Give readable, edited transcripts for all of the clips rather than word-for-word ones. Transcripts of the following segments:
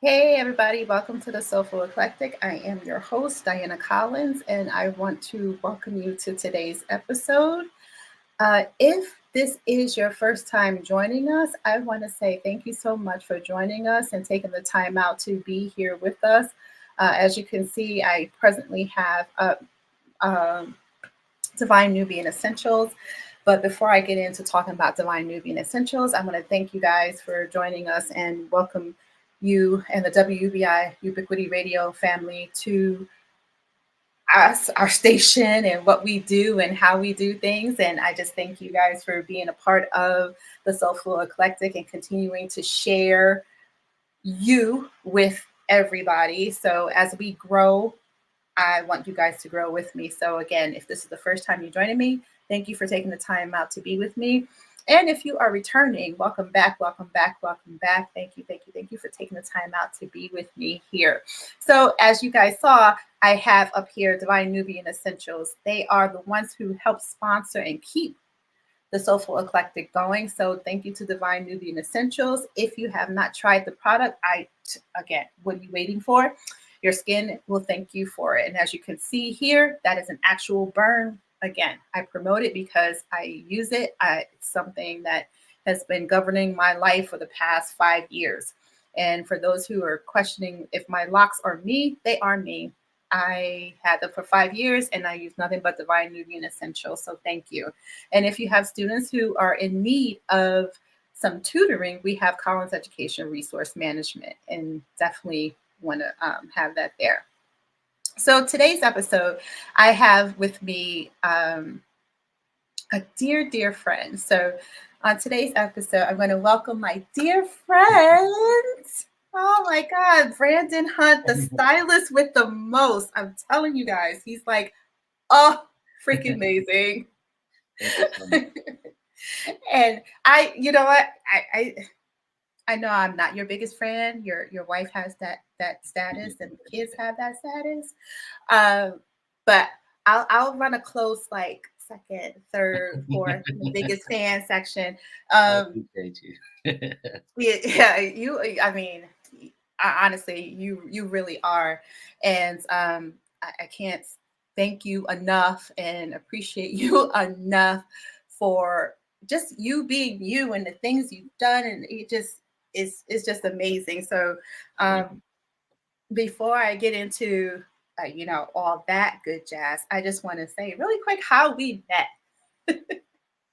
Hey, everybody, welcome to the Soulful Eclectic. I am your host, Diana Collins, and I want to welcome you to today's episode. If this is your first time joining us, I want to say thank you so much for joining us and taking the time out to be here with us. As you can see, I presently have um, Divine Nubian Essentials. But before I get into talking about Divine Nubian Essentials, I'm going to thank you guys for joining us and welcome you and the WUBI Ubiquity Radio family to us, our station, and what we do and how we do things. And I just thank you guys for being a part of the Soulful Eclectic and continuing to share you with everybody. So as we grow, I want you guys to grow with me. So again, if this is the first time you're joining me, thank you for taking the time out to be with me. And if you are returning, welcome back, welcome back, welcome back. Thank you, thank you, thank you for taking the time out to be with me here. So as you guys saw, I have up here Divine Nubian Essentials. They are the ones who help sponsor and keep the Soulful Eclectic going. So thank you to Divine Nubian Essentials. If you have not tried the product, again, what are you waiting for? Your skin will thank you for it. And as you can see here, that is an actual burn. Again, I promote it because I use it. It's something that has been governing my life for the past 5 years. And for those who are questioning if my locks are me, they are me. I had them for 5 years and I use nothing but Divine Nubian Essentials. So thank you. And if you have students who are in need of some tutoring, we have Collins Education Resource Management and definitely want to have that there. So today's episode, I have with me a dear, dear friend. So on today's episode, I'm going to welcome my dear friend. Oh my God, Brandon Hunt, the stylist with the most. I'm telling you guys, he's like, oh, freaking amazing. And you know what? I know I'm not your biggest fan. Your wife has that status, and the kids have that status. But I'll run a close like second, third, fourth, the biggest fan section. I appreciate you. Yeah, you. I mean, honestly, you really are, and I can't thank you enough and appreciate you enough for just you being you and the things you've done, and it just is just amazing. So before I get into all that good jazz, I just want to say really quick how we met,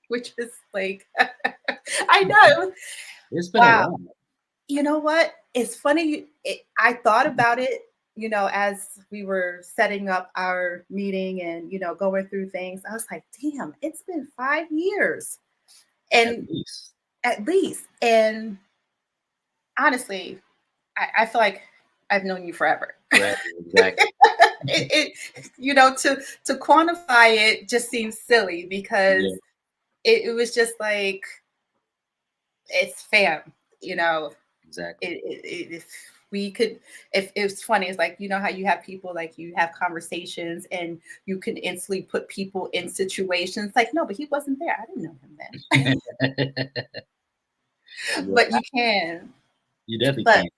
which is like I know. It's been a Wow. while. You know what? It's funny. I thought about it, as we were setting up our meeting and, going through things. I was like, damn, it's been 5 years. At And least. at least. And honestly, I feel like I've known you forever. Right, exactly. To quantify it just seems silly because Yeah, it was just like, it's fam, you know, exactly. if we could, if it's funny, it's like, how you have people, like you have conversations and you can instantly put people in situations like, no, but he wasn't there, I didn't know him then. Yeah, But you can, you definitely but can.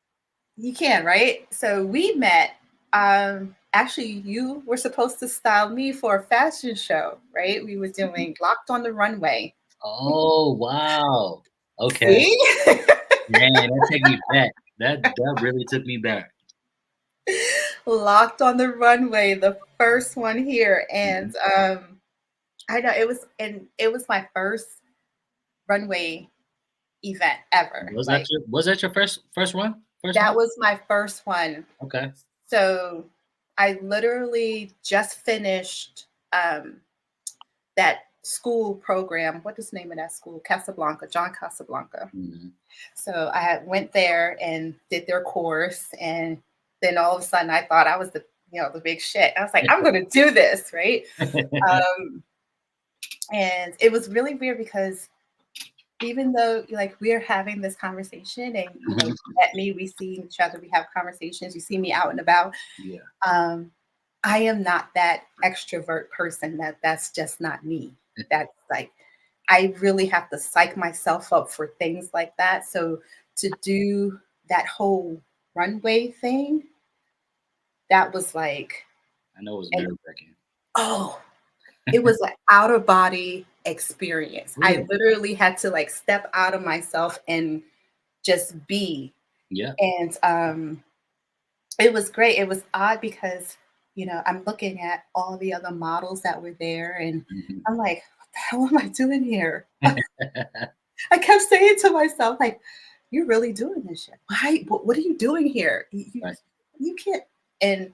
you can, right? So we met, actually you were supposed to style me for a fashion show, right? We were doing Locked on the Runway. Oh, wow. Okay. See? Man, that take me back. That really took me back. Locked on the Runway, the first one here. Mhm. And I know it was my first runway event ever. Like Was that your first one? First that one? was my first one. Okay. So I literally just finished that school program. What is the name of that school? Casablanca, John Casablanca. Mhm. So I went there and did their course, and then all of a sudden I thought I was the big shit. I was like, I'm gonna do this, right? Um, and it was really weird because even though like we're having this conversation and you met me, we see each other, we have conversations, you see me out and about. Yeah. Um, I am not that extrovert person. That's just not me. That's like I really have to psych myself up for things like that. So to do that whole runway thing, that was like, I know it was and nerve-wracking. oh, it was an out of body experience. I Really? literally had to like step out of myself and just be. Yeah. And it was great. It was odd because, I'm looking at all the other models that were there and Mhm. I'm like, what the hell am I doing here? I kept saying to myself, like, you're really doing this shit. Why? What are you doing here? Right. You can't. And,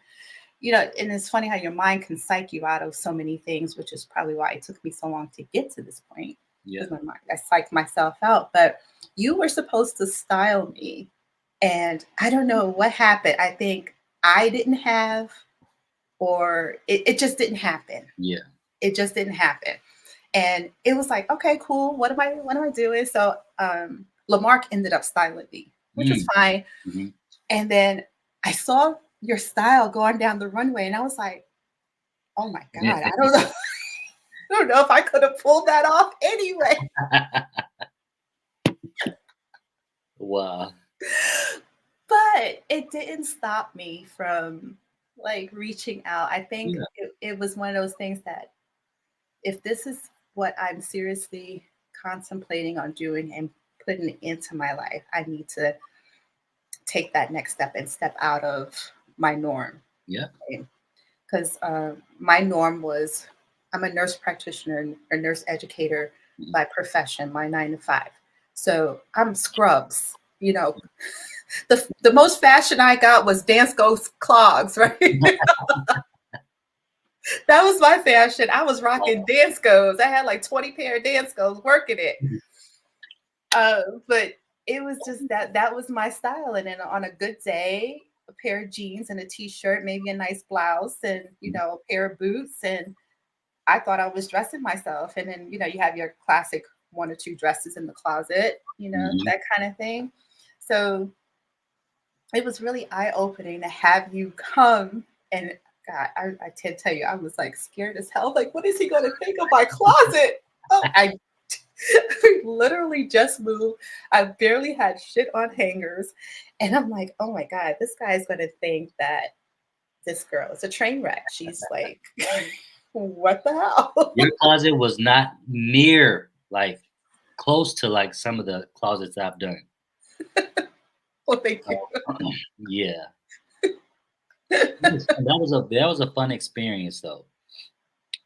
and it's funny how your mind can psych you out of so many things, which is probably why it took me so long to get to this point. Yeah. Because my mind, I psyched myself out. But you were supposed to style me. And I don't know what happened. I think I didn't have, or it just didn't happen. Yeah. It just didn't happen. And it was like, okay, cool. What am I doing? So Lamarck ended up styling me, which was Mm. fine. Mhm. And then I saw your style going down the runway, and I was like, oh my God, I don't know. I don't know if I could have pulled that off anyway. Wow. But it didn't stop me from like reaching out. I think Yeah. it was one of those things that if this is what I'm seriously contemplating on doing and putting into my life, I need to take that next step and step out of my norm. Yeah. Because my norm was I'm a nurse practitioner, a nurse educator Mhm. by profession, my 9 to 5. So I'm scrubs. The most fashion I got was dance ghost clogs, right? That was my fashion. I was rocking dance goes. I had like 20 pair of dance goes working it. But it was just that was my style. And then on a good day, a pair of jeans and a t-shirt, maybe a nice blouse, and a pair of boots. And I thought I was dressing myself. And then, you have your classic one or two dresses in the closet, Mhm. that kind of thing. So it was really eye-opening to have you come and God, I can't tell you, I was like scared as hell. Like, what is he gonna think of my closet? Oh, I literally just moved. I barely had shit on hangers. And I'm like, oh my God, this guy's gonna think that this girl is a train wreck. She's like, what the Your hell? closet was not near, like, close to, like, some of the closets I've done. Well, thank you. Yeah. That was a fun experience, though.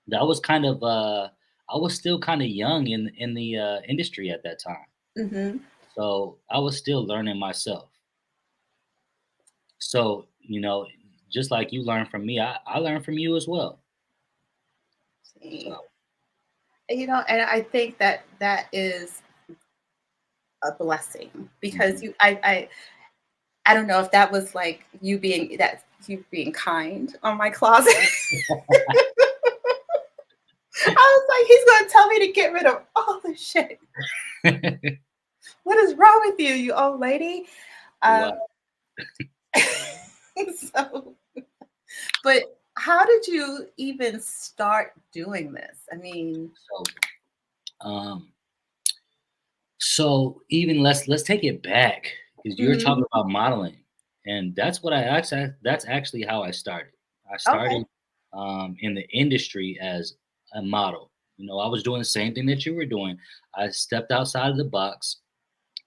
That was kind of, I was still kinda young in the, industry at that time, Hmm. so I was still learning myself. So, just like you learned from me, I learned from you as well. See, So, and I think that that is a blessing because mhm. I don't know if that was like you being kind on my closet. I was like, he's gonna tell me to get rid of all the shit. What is wrong with you, you old lady? Um, Wow. so, but how did you even start doing this? I mean, So, um, so even let's take it back because you're mhm, talking about modeling, and that's actually how I started. I okay, started in the industry as a model. I was doing the same thing that you were doing. I stepped outside of the box,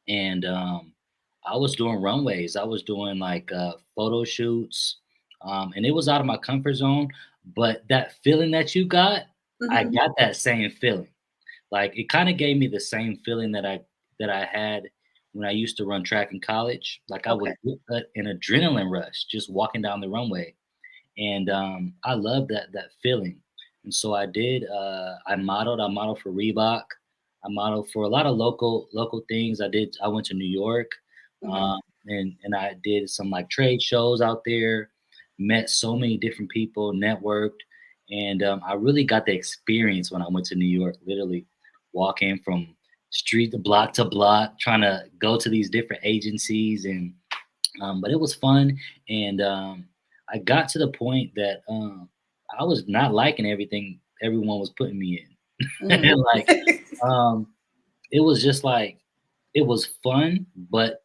and I was doing runways. I was doing like photo shoots, and it was out of my comfort zone. But that feeling that you got, I mhm, got that same feeling. Like, it kinda gave me the same feeling that I had when I used to run track in college. Like, I okay, would get an adrenaline rush just walking down the runway, and, I love that feeling. And so I modeled for Reebok. I modeled for a lot of local things. I went to New York, mhm, um, and I did some, like, trade shows out there, met so many different people, networked, and, I really got the experience when I went to New York, literally walking from street to block, trying to go to these different agencies, and but it was fun, and I got to the point that I was not liking everything everyone was putting me mhm. in. Like, um, it was just like it was fun, but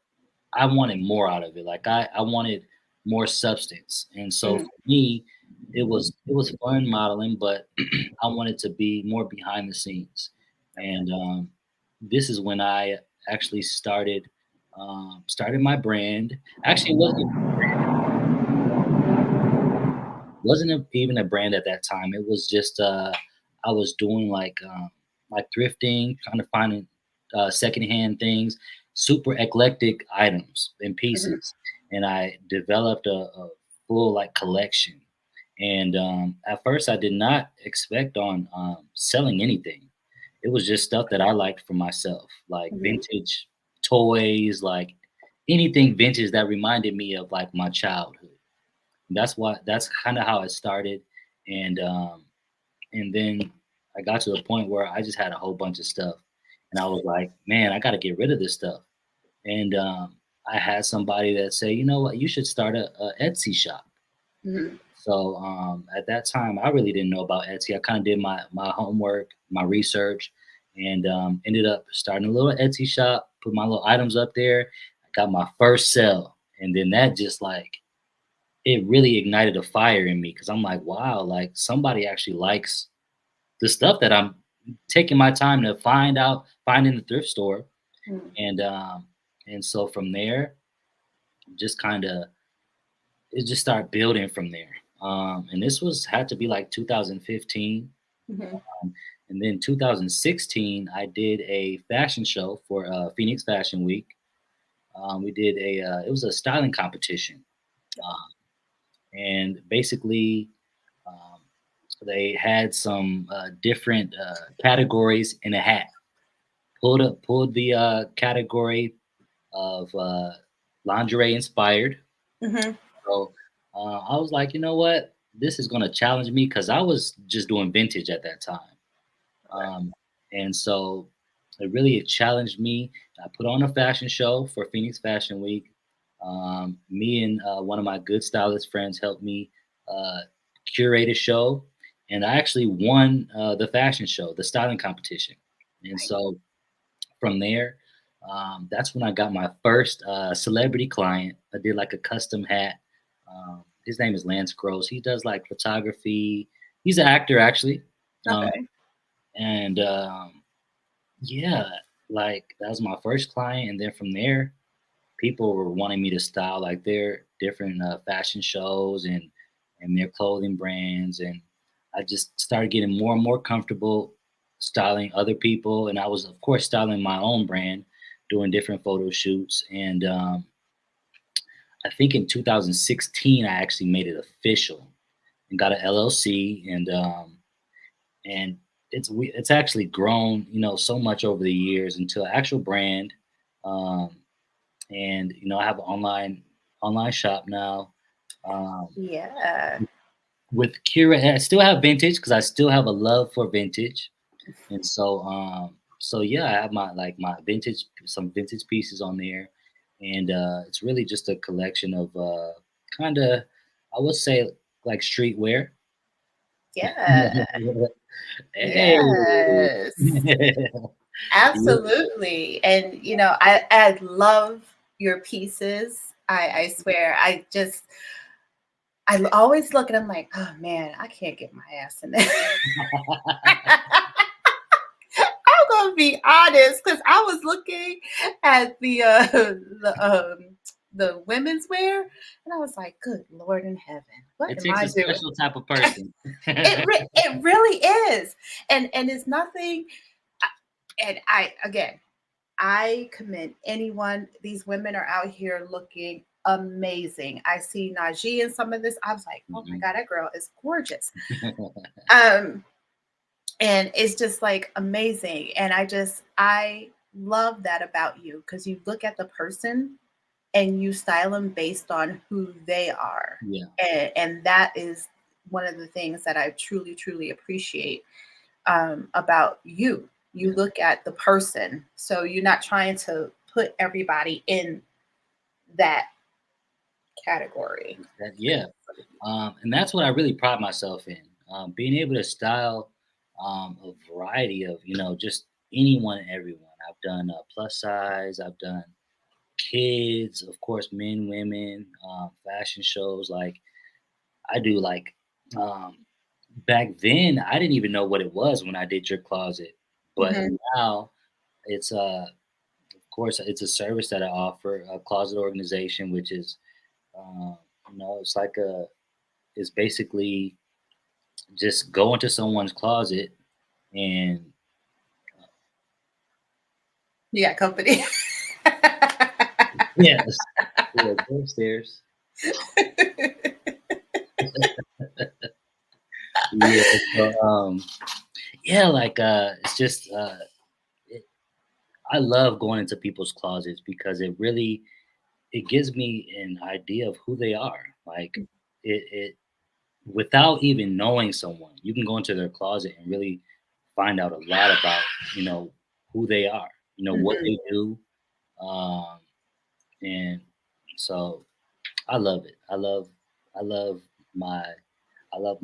I wanted more out of it. Like I wanted more substance. And so Mhm. for me, it was fun modeling, but I wanted to be more behind the scenes. And this is when I actually started my brand. Actually, it wasn't even a brand at that time. It was just I was doing like thrifting, trying to find secondhand things, super eclectic items and Mhm. pieces, and I developed a full like collection. And at first, I did not expect on selling anything. It was just stuff that I liked for myself, like Mhm. vintage toys, like anything vintage that reminded me of like my childhood. That's kind of how it started, and then I got to the point where I just had a whole bunch of stuff, and I was like, man, I got to get rid of this stuff. And I had somebody that say, you know what, you should start a Etsy shop. Mhm. So at that time, I really didn't know about Etsy. I kind of did my homework, my research, and ended up starting a little Etsy shop. Put my little items up there. I got my first sale, and then that just like it really ignited a fire in me because I'm like, wow, like somebody actually likes the stuff that I'm taking my time to find in the thrift store, Mhm. and so from there, just kind of it just started building from there. And this was had to be like 2015, Mhm. and then 2016, I did a fashion show for Phoenix Fashion Week. We did it was a styling competition, um, and basically um, they had some different categories in a hat. Pulled the category of lingerie inspired. Mhm. So I was like, you know what? This is going to challenge me because I was just doing vintage at that time. Um, and so it really challenged me. I put on a fashion show for Phoenix Fashion Week. Me and one of my good stylist friends helped me uh, curate a show, and I actually won the fashion show, the styling competition. And Right. so from there, that's when I got my first celebrity client. I did like a custom hat. His name is Lance Gross. He does like photography. He's an actor actually. Um, Okay. and yeah, like that was my first client, and then from there, people were wanting me to style like their different fashion shows and their clothing brands, and I just started getting more and more comfortable styling other people, and I was of course styling my own brand, doing different photo shoots, and I think in 2016 I actually made it official and got an LLC, and it's actually grown, so much over the years into an actual brand. Um, and I have an online shop now. Um, Yeah. with Cura, I still have vintage because I still have a love for vintage, and so yeah, I have my vintage, some vintage pieces on there, and it's really just a collection of kind of, I would say, like streetwear. Yeah. Hey. Yes. Yeah. Absolutely. And I love your pieces. I swear. I always look and I'm like, oh man, I can't get my ass in there. I'm gonna be honest, because I was looking at the women's wear, and I was like, "Good Lord in heaven, what It am takes I a doing?" special type of person. It really is, and it's nothing. And I again, I commend anyone. These women are out here looking amazing. I see Najee in some of this. I was like, "Oh my Mhm. god, that girl is gorgeous." Um, and it's just like amazing, and I love that about you because you look at the person and you style them based on who they are, Yeah, and that is one of the things that I truly appreciate about you. You yeah, look at the person, so you're not trying to put everybody in that category. yeah. And that's what I really pride myself in, being able to style a variety of, just anyone and everyone. I've done plus size, I've done kids, of course, men, women, fashion shows. Like I do, like um, back then, I didn't even know what it was when I did your closet, but Hmm. now it's of course, it's a service that I offer, a closet organization, which is, uh, it's like it's basically just go into someone's closet and You got company. yes, yeah, go upstairs. Yeah, so yeah, like it's just it, I love going into people's closets because it gives me an idea of who they are. Like it without even knowing someone, you can go into their closet and really find out a lot about you know who they are, what Mhm. they do, um, and so I love it. I love my I love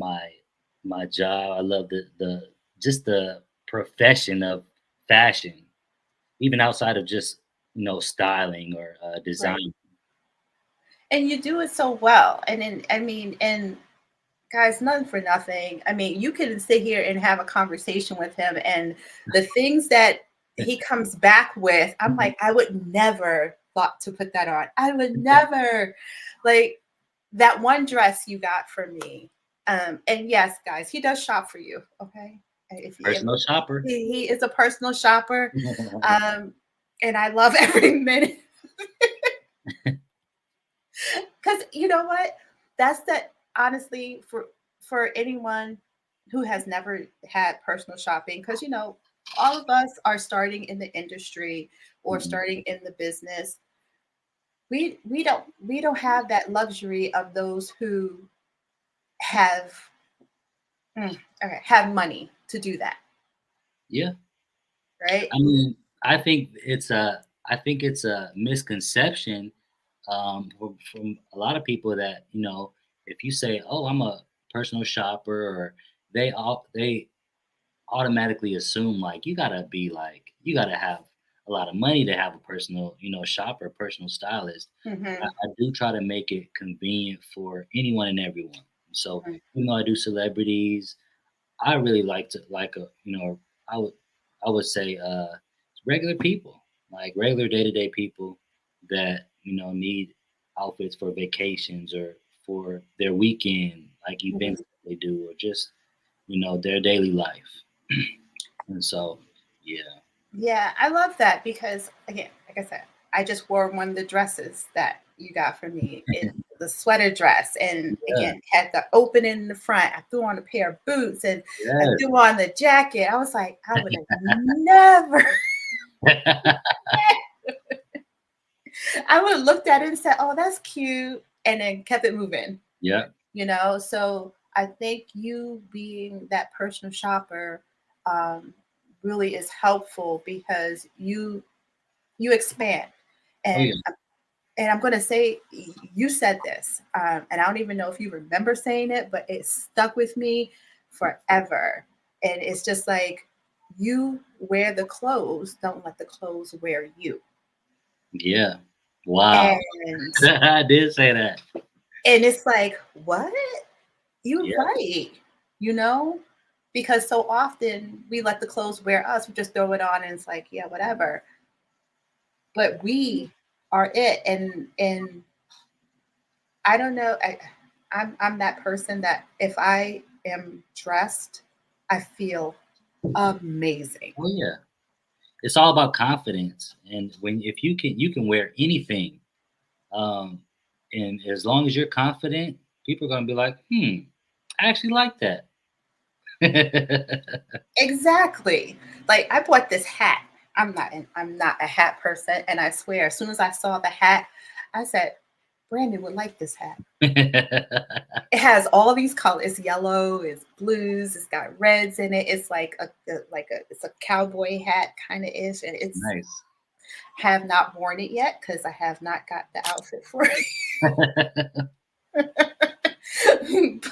my job. I love the just the profession of fashion, even outside of just styling or Right. design. And you do it so well. And then, I mean, and guys, nothing for nothing. I mean, you can sit here and have a conversation with him, and the things that he comes back with, I'm like, I would never thought to put that on. I would never, like that one dress you got for me. And yes, guys, he does shop for you. Okay, if Personal shopper. he is a personal shopper, um, and I love every minute. Because you know what? That's that honestly for anyone who has never had personal shopping, because all of us are starting in the industry or Mhm. starting in the business. We don't have that luxury of those who have okay, have money to do that, Yeah, right? I mean, I think it's a misconception from a lot of people that if you say, "Oh, I'm a personal shopper," or they automatically assume like you gotta have a lot of money to have a personal shopper, personal stylist. Hmm. I do try to make it convenient for anyone and everyone. So even though I do celebrities, I really like to like a I would I would say regular people, like regular day to day people that need outfits for vacations or for their weekend, like events Hmm. that they do, or just their daily life. And so, yeah, Yeah, I love that because again, like I said, I just wore one of the dresses that you got for me. It the sweater dress, and yeah, again had the opening in the front. I threw on a pair of boots and I yes, threw on the jacket. I was like, I would have never. I would have looked at it and said, "Oh, that's cute," and then kept it moving. yeah, So I think you being that personal shopper um, really is helpful because you expand. oh yeah, And I'm going to say, you said this, and I don't even know if you remember saying it, but it stuck with me forever. And it's just like, you wear the clothes, don't let the clothes wear you. yeah. Wow, And I did say that. it's like, what? You're Yeah, right. You know, because so often we let the clothes wear us. We just throw it on and it's like, yeah, whatever. But we are it. And I don't know. I'm that person that if I am dressed, I feel amazing. oh yeah. It's all about confidence, and when if you can wear anything, um, and as long as you're confident, people are gonna be like, I actually like that. Exactly. Like I bought this hat. I'm not a hat person, and I swear, as soon as I saw the hat, I said, Brandon would like this hat. It has all these colors. It's yellow, it's blues, it's got reds in it. It's like it's a cowboy hat kind of ish, and it's Nice. have not worn it yet because I have not got the outfit for it.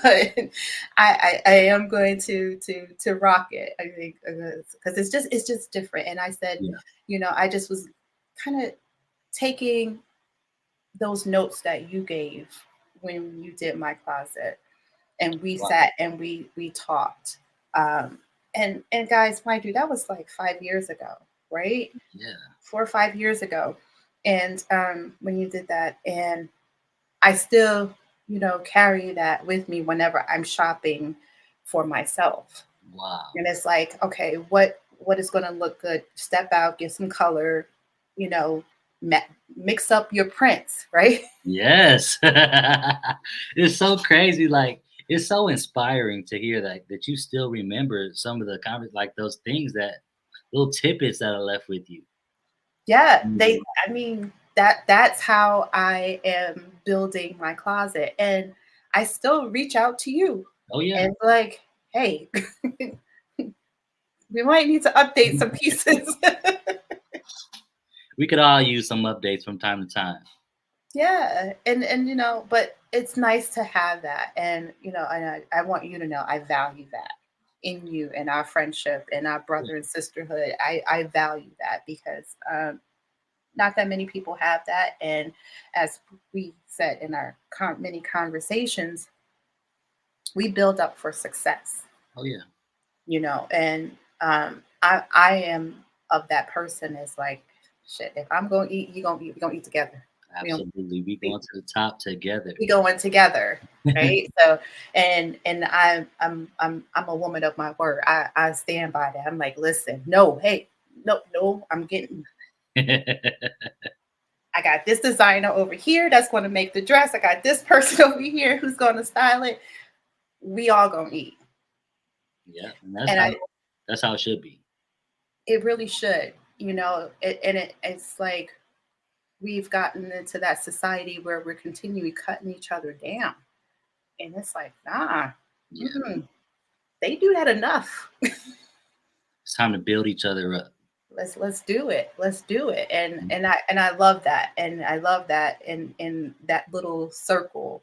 But I am going to rock it. I think because it's just different. And I said, Yeah, I just was kind of. taking those notes that you gave when you did my closet, and we Wow. sat and we talked. Um, and guys, mind you, that was like 5 years ago, right? Yeah. 4 or 5 years ago. And when you did that, and I still, carry that with me whenever I'm shopping for myself. Wow. And it's like, okay, what is going to look good? Step out, get some color, you know, ma- mix up your prints, right? Yes. It's so crazy. Like it's so inspiring to hear that you still remember some of the like those things that little tidbits that are left with you. Yeah, Mhm. I mean, that's how I am building my closet. And I still reach out to you Oh yeah. and like, hey, we might need to update some pieces. We could all use some updates from time to time. Yeah, and but it's nice to have that, and and I want you to know I value that in you and our friendship and our Yeah. brother and sisterhood. I value that because not that many people have that, and as we said in our many conversations, we build up for success, Oh yeah. and I am of that person. Is like, shit. If I'm gonna eat, you gonna eat. We gonna eat together. We don't. Absolutely. We going to the top together. We going together, right? So, and I'm a woman of my word. I stand by that. I'm like, listen, no, hey, no, I'm getting. I got this designer over here that's going to make the dress. I got this person over here who's going to style it. We all gonna eat, Yeah, and and that's how it should be. it really should, it's like we've gotten into that society where we're continually cutting each other down, and it's like, nah, Yeah. mm-mm, they do that enough. It's time to build each other up. Let's do it. Let's do it. And Mhm. I love that. And I love that in that little circle,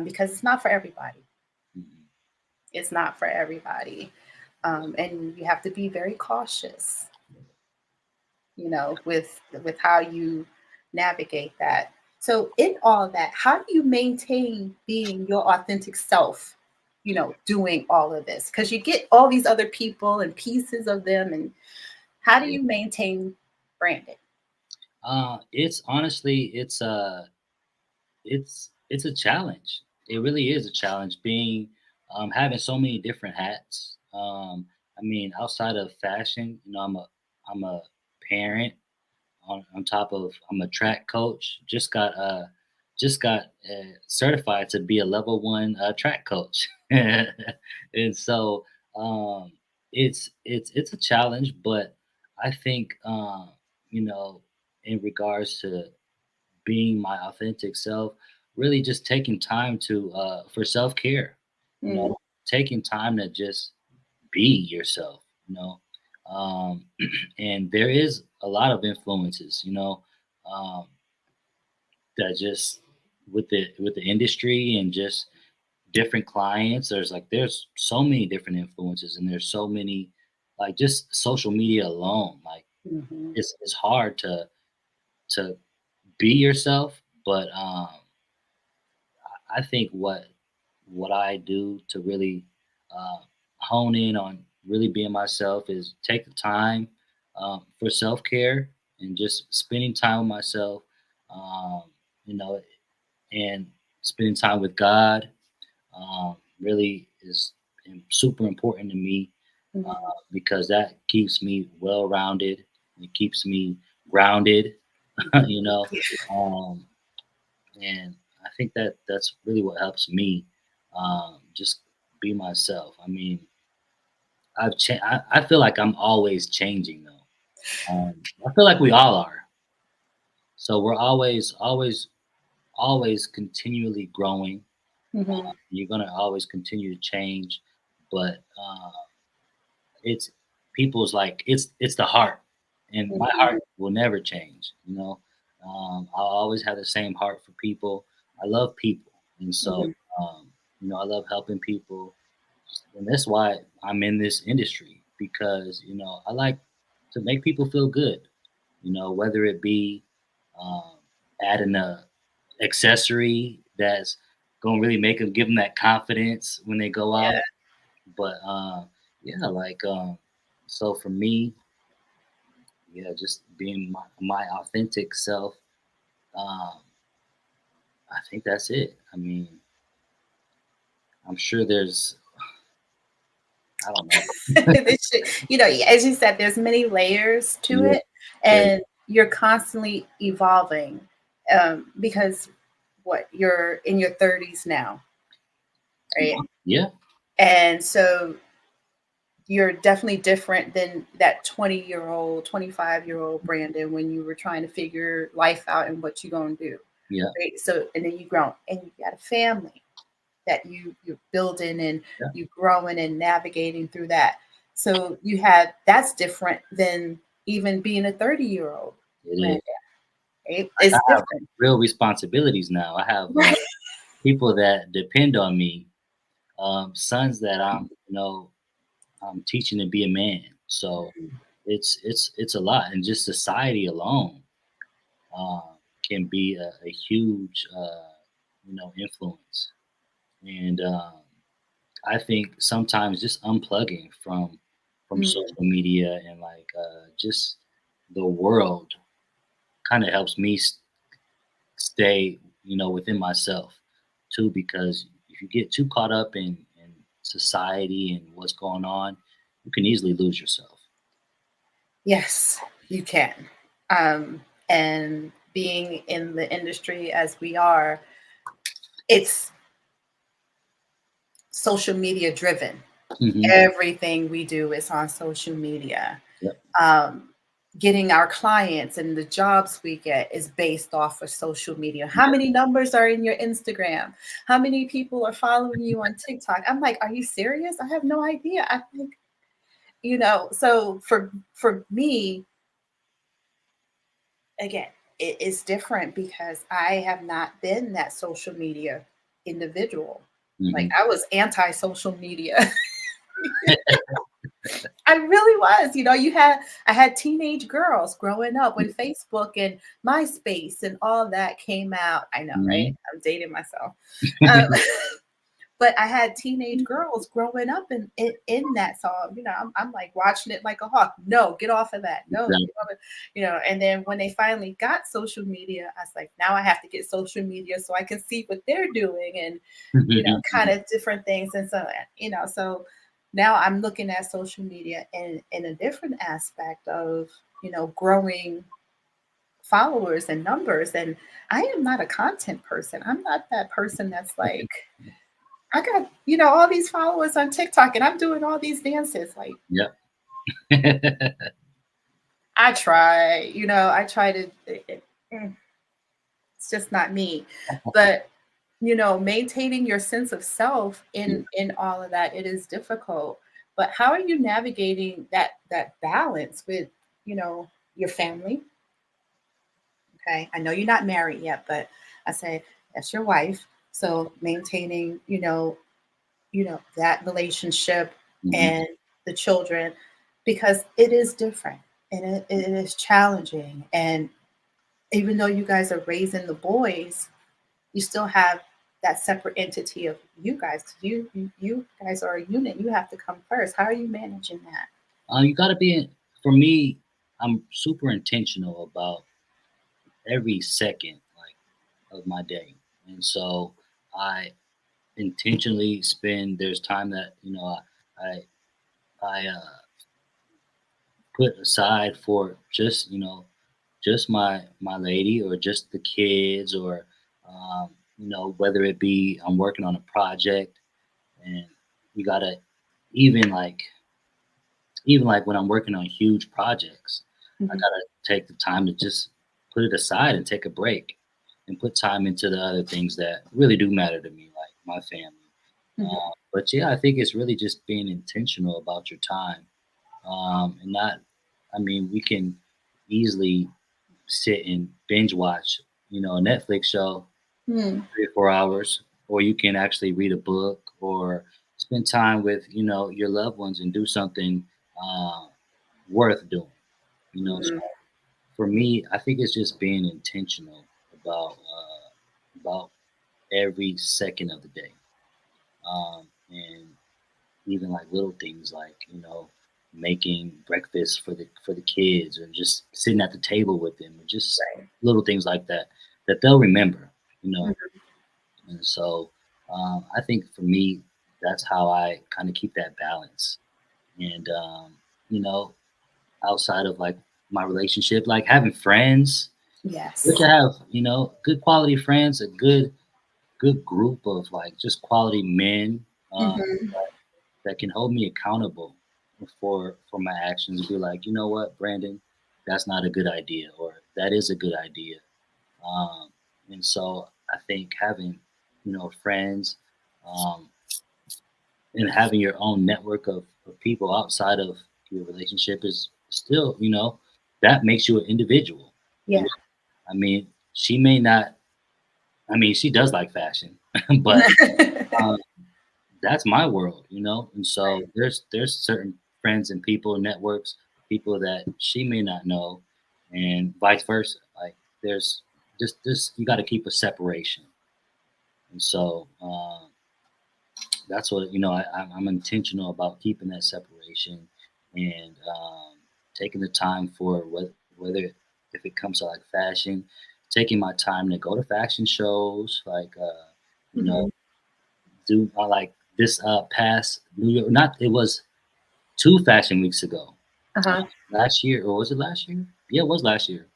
because it's not for everybody. Mhm. It's not for everybody. And you have to be very cautious, with how you navigate that. So in all that, how do you maintain being your authentic self, doing all of this? Because you get all these other people and pieces of them, and how do Yeah. you maintain branding? It's honestly, it's a challenge. It really is a challenge being having so many different hats. I mean, outside of fashion, I'm a parent. On top of I'm a track coach. Just got certified to be a level one track coach, and so um, it's a challenge. But I think you know, in regards to being my authentic self, really just taking time to for self care. You Mm, know, taking time to just be yourself. You know, um, and there is a lot of influences. Um, that just with the industry and just different clients. There's so many different influences, and there's so many like just social media alone. Like mhm, it's hard to be yourself, but I think what I do to really uh, hone in on really being myself is take the time for self care and just spending time with myself, um, you know, and spending time with God really is super important to me mhm. because that keeps me well rounded. It keeps me grounded, you know. Um, and I think that's really what helps me just be myself. I mean, I feel like I'm always changing though. I feel like we all are. So we're always continually growing. Mhm, You're gonna always continue to change, but it's people's like it's the heart, and my heart mhm, will never change. I'll always have the same heart for people. I love people, and so mhm, I love helping people, and that's why I'm in this industry because I like to make people feel good. Whether it be um, adding a accessory that's gonna really make them give them that confidence when they go Yeah. out. But yeah, like so for me, yeah, just being my authentic self. Um, I think that's it. I mean, I'm sure there's, I don't know. This should, as you said, there's many layers to Yeah, it, there, and you're constantly evolving, because what you're in your 30s now, right? yeah, And so you're definitely different than that 20-year-old, 25-year-old Brandon when you were trying to figure life out and what you're going to do, yeah, right? So, and then you grown and you got a family that you're building and yeah. you growing and navigating through that. So you have that's different than even being a 30-year-old It is. Brandon, right? Like I It's have different. real responsibilities now. I have Right. people that depend on me, sons that I'm teaching to be a man. So it's a lot, and just society alone uh, can be a huge influence. And I think sometimes just unplugging from Mm. social media and like just the world kind of helps me stay within myself too, because if you get too caught up in society and what's going on, you can easily lose yourself. Yes, you can. And being in the industry as we are, it's social media driven. Hmm. Everything we do is on social media. Yep. Um, Getting our clients and the jobs we get is based off of social media. How Yep. many numbers are in your Instagram? How many people are following you on TikTok? I'm like, are you serious? I have no idea. I think, so for me, again, it is different because I have not been that social media individual. Like Hmm. I was anti social media. I really was. I had teenage girls growing up when Facebook and MySpace and all that came out. I know, right? Hmm. I'm dating myself. Um, but I had teenage girls growing up in that song. I'm like watching it like a hawk. No, get off of that. No, get off of, and then when they finally got social media, I was like, now I have to get social media so I can see what they're doing and kind of different things. And so, so now I'm looking at social media in a different aspect of, growing followers and numbers. And I am not a content person. I'm not that person that's like, I got, all these followers on TikTok and I'm doing all these dances. Like, Yep. I try to, it's just not me. But, maintaining your sense of self Yeah. in all of that, it is difficult. But how are you navigating that balance with, your family? Okay. I know you're not married yet, but I say that's your wife. So maintaining, that relationship Hmm. and the children, because it is different and it is challenging. And even though you guys are raising the boys, you still have that separate entity of you guys. 'Cause you guys are a unit. You have to come first. How are you managing that? You got to be. For me, I'm super intentional about every second, like, of my day, and so I intentionally spend. There's time that I I put aside for just just my lady, or just the kids, or whether it be I'm working on a project, and you gotta, even like even like when I'm working on huge projects, I Mhm, gotta take the time to just put it aside and take a break, and put time into the other things that really do matter to me, like my family. mhm, But yeah, I think it's really just being intentional about your time, and not. I mean, we can easily sit and binge watch, a Netflix show, mm, 3 or 4 hours, or you can actually read a book, or spend time with, your loved ones, and do something uh, worth doing. So mm. For me, I think it's just being intentional about every second of the day, and even like little things like making breakfast for the kids, or just sitting at the table with them, or just Right. little things like that that they'll remember. You know, Mhm. and so I think for me, that's how I kind of keep that balance. And you know, outside of like my relationship, like having friends, good Yes. to have good quality friends, a good group of like just quality men. Um, Hmm. that can hold me accountable for my actions and be like, you know what, Brandon, that's not a good idea, or that is a good idea. Um, and so I think having, friends, um, and having your own network of people outside of your relationship is still, that makes you an individual. You Yeah. know, I mean, she may not, I mean, she does like fashion, but um, that's my world, and so Right. there's certain friends and people, networks, people that she may not know, and vice versa. Like there's just this, you got to keep a separation, and so that's what I'm intentional about keeping that separation, and taking the time for whether if it comes to like fashion, taking my time to go to fashion shows, like you know Hmm. do like this past New York. Not it was 2 fashion weeks ago. Uh-huh. Last year, or was it last year? Yeah, it was last year.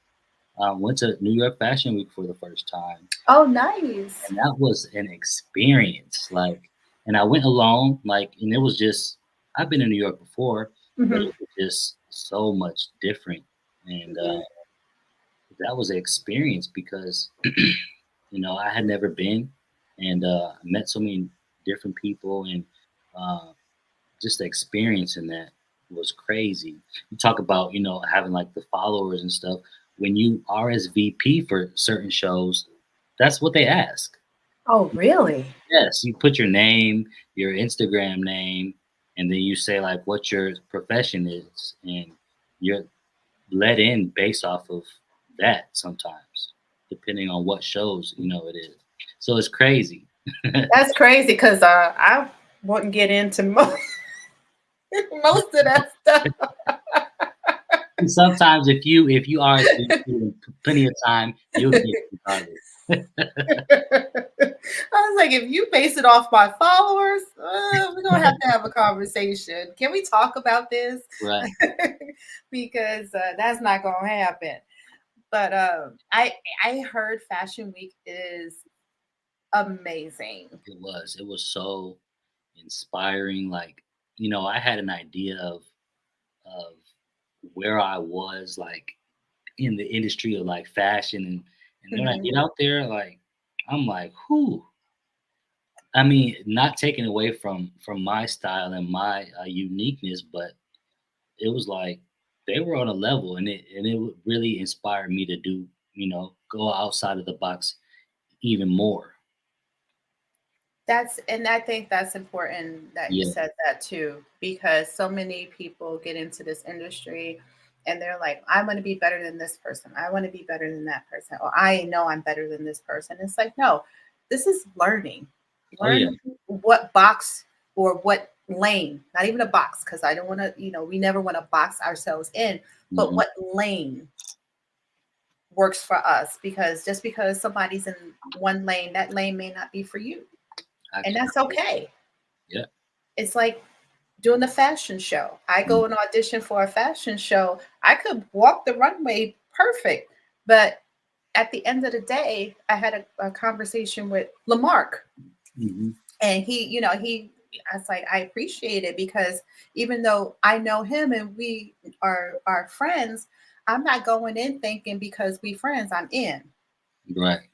Went to New York Fashion Week for the first time, Oh, nice. and that was an experience. Like, and I went alone. Like, and it was just I've been in New York before, but Hmm. it was just so much different, and Hmm. that was an experience because I had never been, and I met so many different people, and uh, just the experience in that was crazy. You talk about, having like the followers and stuff. When you RSVP for certain shows, that's what they ask. Oh, really? Yes, you put your name, your Instagram name, and then you say like what your profession is, and you're let in based off of that sometimes, depending on what shows it is. So it's crazy. That's crazy because I wouldn't get into most of that stuff. And sometimes if you RSVP in plenty of time, you'll get regardless. I was like, if you base it off my followers, we're gonna have a conversation. Can we talk about this? Right. Because that's not gonna happen. But I heard Fashion Week is amazing. It was so inspiring. Like, I had an idea of where I was like in the industry of like fashion, and then when I Mhm. get out there, like I'm like, whoo. I mean, not taking away from my style and my uniqueness, but it was like they were on a level, and it would really inspire me to do, go outside of the box even more. That's and I think that's important that you Yeah. said that too, because so many people get into this industry and they're like, I want to be better than this person. I want to be better than that person. Or I know I'm better than this person. It's like, no, this is learning. Oh yeah. Learn what box or what lane, not even a box, because I don't want to, we never want to box ourselves in, but Hmm. what lane works for us. Because just because somebody's in one lane, that lane may not be for you. And that's Absolutely. okay. Yeah. It's like doing the fashion show. I Mhm. go and audition for a fashion show. I could walk the runway perfect, but at the end of the day, I had a conversation with Lamarck, Mhm. and I was like, I appreciate it because even though I know him and we are friends, I'm not going in thinking because we friends, I'm in. Right.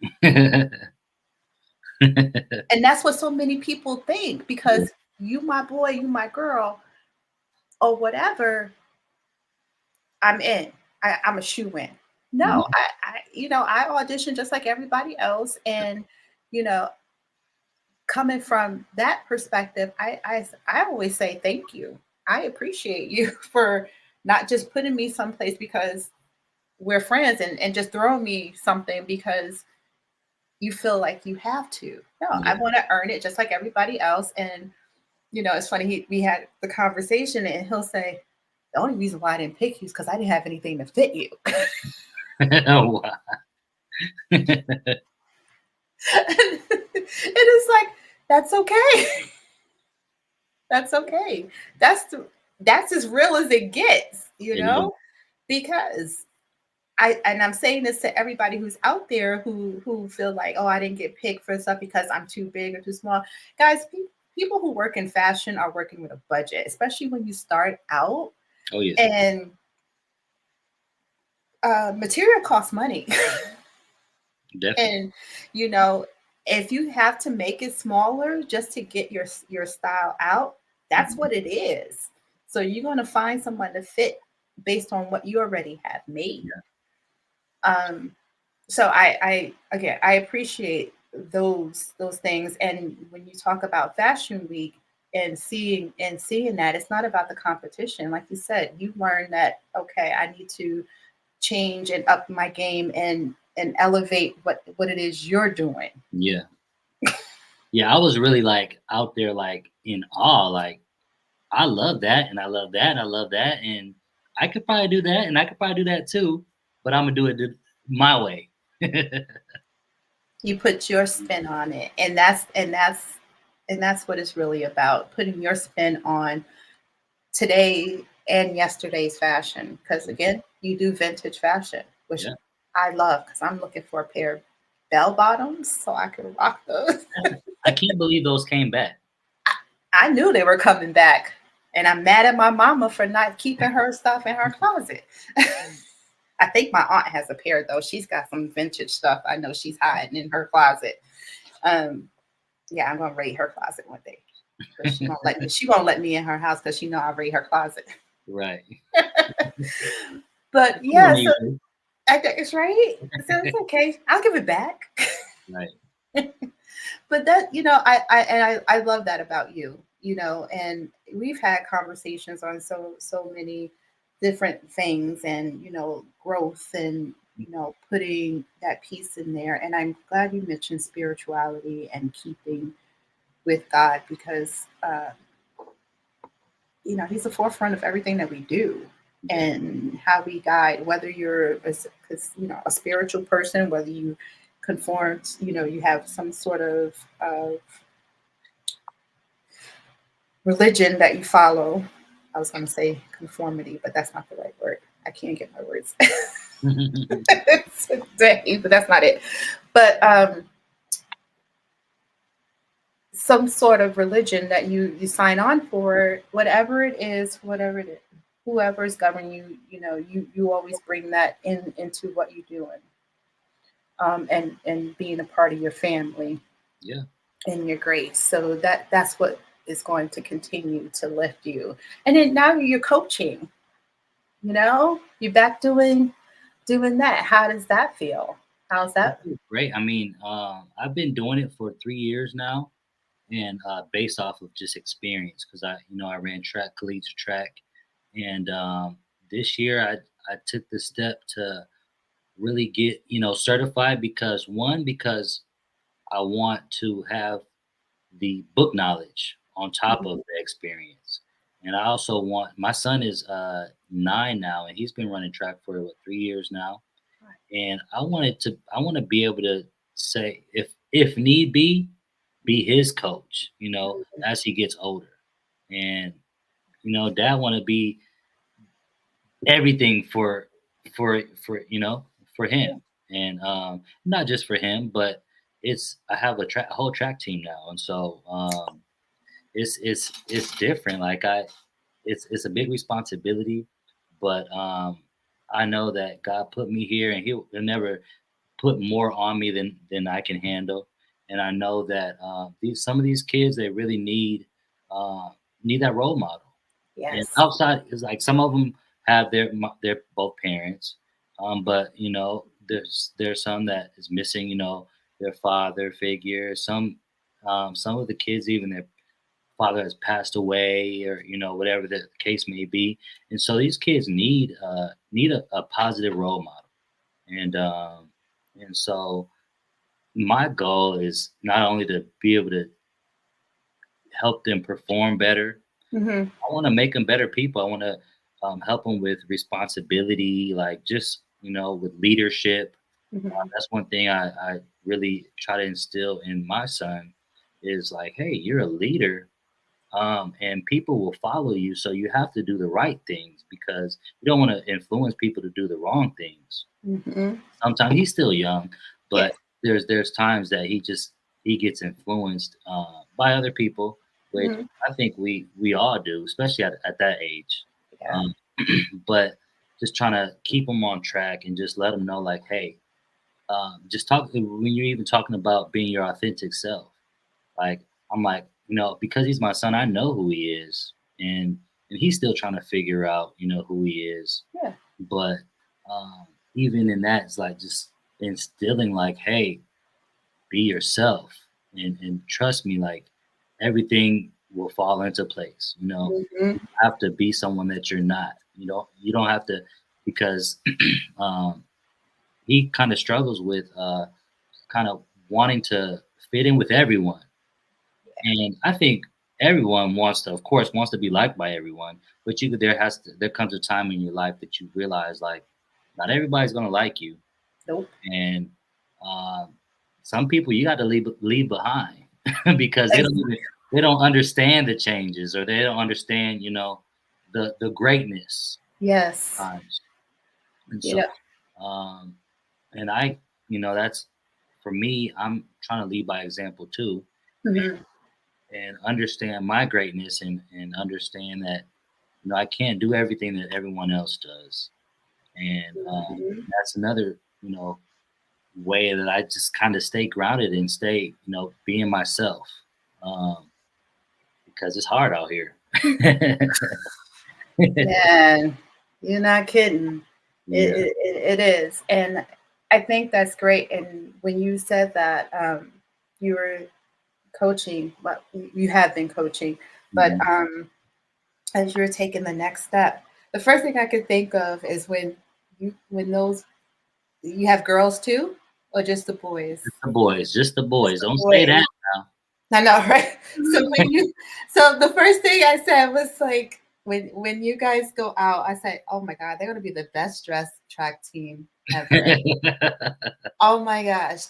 And that's what so many people think Yeah. because you my boy, you my girl, or whatever, I'm in. I'm a shoe in. No, Mhm. I audition just like everybody else, and you know, coming from that perspective, I always say thank you. I appreciate you for not just putting me someplace because we're friends and just throw me something because you feel like you have to. No, I Yeah. want to earn it just like everybody else. And it's funny. We had the conversation, and he'll say, "The only reason why I didn't pick you is because I didn't have anything to fit you." Oh, wow. And it's like, that's okay. That's okay. That's as real as it gets, It is. because I'm saying this to everybody who's out there who feel like, oh, I didn't get picked for stuff because I'm too big or too small. Guys, people who work in fashion are working with a budget, especially when you start out, Oh, yeah. and material costs money. Definitely. And you know, if you have to make it smaller just to get your style out, that's Mhm. what it is. So you're going to find someone to fit based on what you already have made. Yeah. Um, so I again, I appreciate those things. And when you talk about Fashion Week and seeing that, it's not about the competition. Like you said, you learn that, okay, I need to change and up my game and elevate what it is you're doing. Yeah. Yeah, I was really, like, out there, like, in awe, like, I love that, and I love that, and I love that, and I could probably do that, and I could probably do that too, but Imma do it th my way. You put your spin on it, and that's what it's really about, putting your spin on today and yesterday's fashion. Because again, you do vintage fashion, which Yeah. I love, because I'm looking for a pair of bell bottoms so I can rock those. I can't believe those came back. I knew they were coming back, and I'm mad at my mama for not keeping her stuff in her closet. I think my aunt has a pair though. She's got some vintage stuff. I know she's hiding in her closet. Um, yeah, I'm gonna raid her closet one day, but she won't let me. She won't let me in her house because she know I raid her closet. Right. But You don't yeah, so need to. I think it's right. So it's okay. I'll give it back. Right. But that, I love that about you. And we've had conversations on so many different things, and growth, and putting that piece in there. And I'm glad you mentioned spirituality and keeping with God, because He's the forefront of everything that we do, Yeah. and how we guide. Whether you're a spiritual person, whether you conform, you have some sort of religion that you follow. I was going to say conformity, but that's not the right word. I can't get my words today, but that's not it. But some sort of religion that you sign on for, whatever it is, whoever is governing you, you always bring that into what you're doing, and being a part of your family Yeah. and your grace. So that's what is going to continue to lift you. And then now you're coaching. You're back doing that. How does that feel? How's It that? feels great. I mean, I've been doing it for 3 years now, and, based off of just experience, because I ran track, collegiate track, and, this year I took the step to really get, certified because I want to have the book knowledge on top of Mhm. the experience. And I also want my son is 9 now, and he's been running track for what 3 years now. And I want to be able to say, if need be his coach, as he gets older. And dad want to be everything for him, and not just for him, but I have a whole track team now, and so it's different. Like it's a big responsibility, but I know that God put me here, and He'll never put more on me than I can handle. And I know that these some of these kids, they really uh, need that role model. And Yes. outside is like some of them have their both parents, but there's some that is missing, their father figure. Some of the kids, even their father has passed away, or whatever the case may be. And so these kids need a positive role model. and so my goal is not only to be able to help them perform better. Mhm. I want to make them better people. I want to help them with responsibility, like just with leadership. Mhm. That's one thing I really try to instill in my son is like, hey, you're a leader, and people will follow you. So you have to do the right things because you don't want to influence people to do the wrong things. Mhm. Sometimes he's still young, Yeah. but there's times that he gets influenced by other people, which Mhm. I think we all do, especially at that age. Yeah. Um, but just trying to keep them on track and just let them know, like, hey, just talk when you're even talking about being your authentic self. Like I'm like, because he's my son, I know who he is, and he's still trying to figure out, who he is. Yeah. But even in that, it's like just instilling, like, hey, be yourself, and trust me, like everything will fall into place. Mhm. You have to be someone that you're not. You don't have to because um, he kind of struggles with kind of wanting to fit in with everyone. And I think everyone wants to, of course, wants to be liked by everyone. But there comes a time in your life that you realize like not everybody's gonna like you, Nope. and um, some people you got to leave behind because they don't understand the changes or they don't understand the greatness Yes. times. And You so know. um, and I that's for me. I'm trying to lead by example too, Mhm. and understand my greatness, and understand that I can't do everything that everyone else does, and Mhm. that's another way that I just kind of stay grounded and stay being myself, um, because it's hard out here. Man, you're not kidding. It, Yeah. it, it it is. And I think that's great. And when you said that you were coaching, but you have been coaching, but Mhm. as you're taking the next step, the first thing I could think of is when those you have girls too, or just the boys? Just the Just boys. the Don't say boys. that I know, right? So now. when you, so the first thing I said was like, when you guys go out, I said, "Oh my God, they're gonna be the best dressed track team ever." Oh my gosh,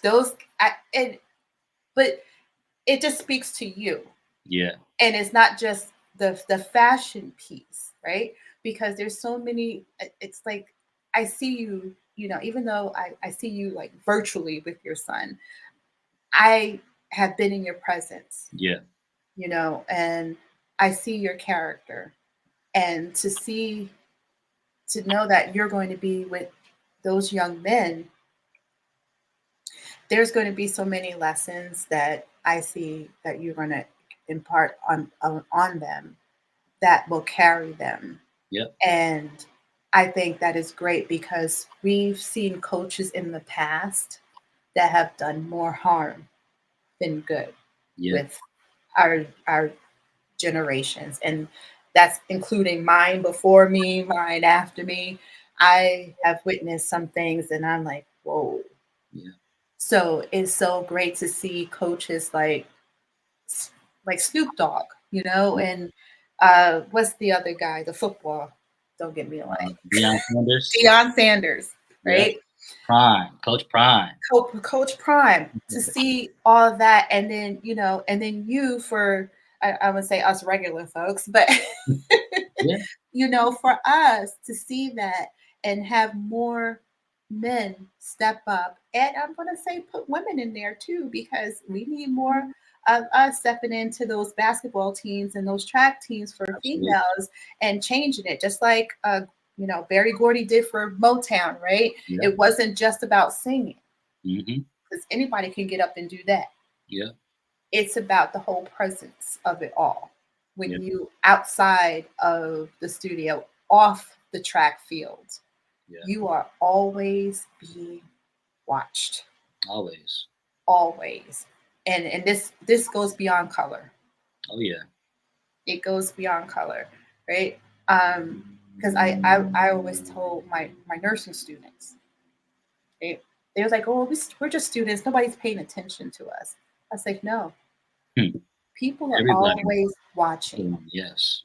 but it just speaks to you, Yeah, and it's not just the fashion piece, right? Because there's so many. It's like I see you, even though I see you like virtually with your son, I have been in your presence, yeah, and I see your character. And to know that you're going to be with those young men, there's going to be so many lessons that I see that you're going to impart on them that will carry them. yep, And I think that is great because we've seen coaches in the past that have done more harm than good yeah, with our generations, and that's including mine before me, mine after me. I have witnessed some things and I'm like, whoa. yeah, So it's so great to see coaches like Snoop Dogg, yeah. and what's the other guy, the football, don't get me like Deion Sanders. Deion Sanders, Yep, right? Prime, Coach Prime. Coach Prime, to see all of that, and then and then you for I would say us regular folks, but Yeah, for us to see that and have more men step up, and I'm going to say put women in there too, because we need more of us stepping into those basketball teams and those track teams for absolutely. females and changing it, just like Barry Gordy did for Motown, right? Yeah, It wasn't just about singing, hmm, because anybody can get up and do that. yeah, It's about the whole presence of it all. yeah, When you outside of the studio, off the track field, yeah. you are always being watched, Always. always. And this goes beyond color. Oh yeah. It goes beyond color, right? Because I always told my nursing students, They was like, oh, we're just students. Nobody's paying attention to us. I was like, no, Hmm. people are Everybody. always watching, Yes.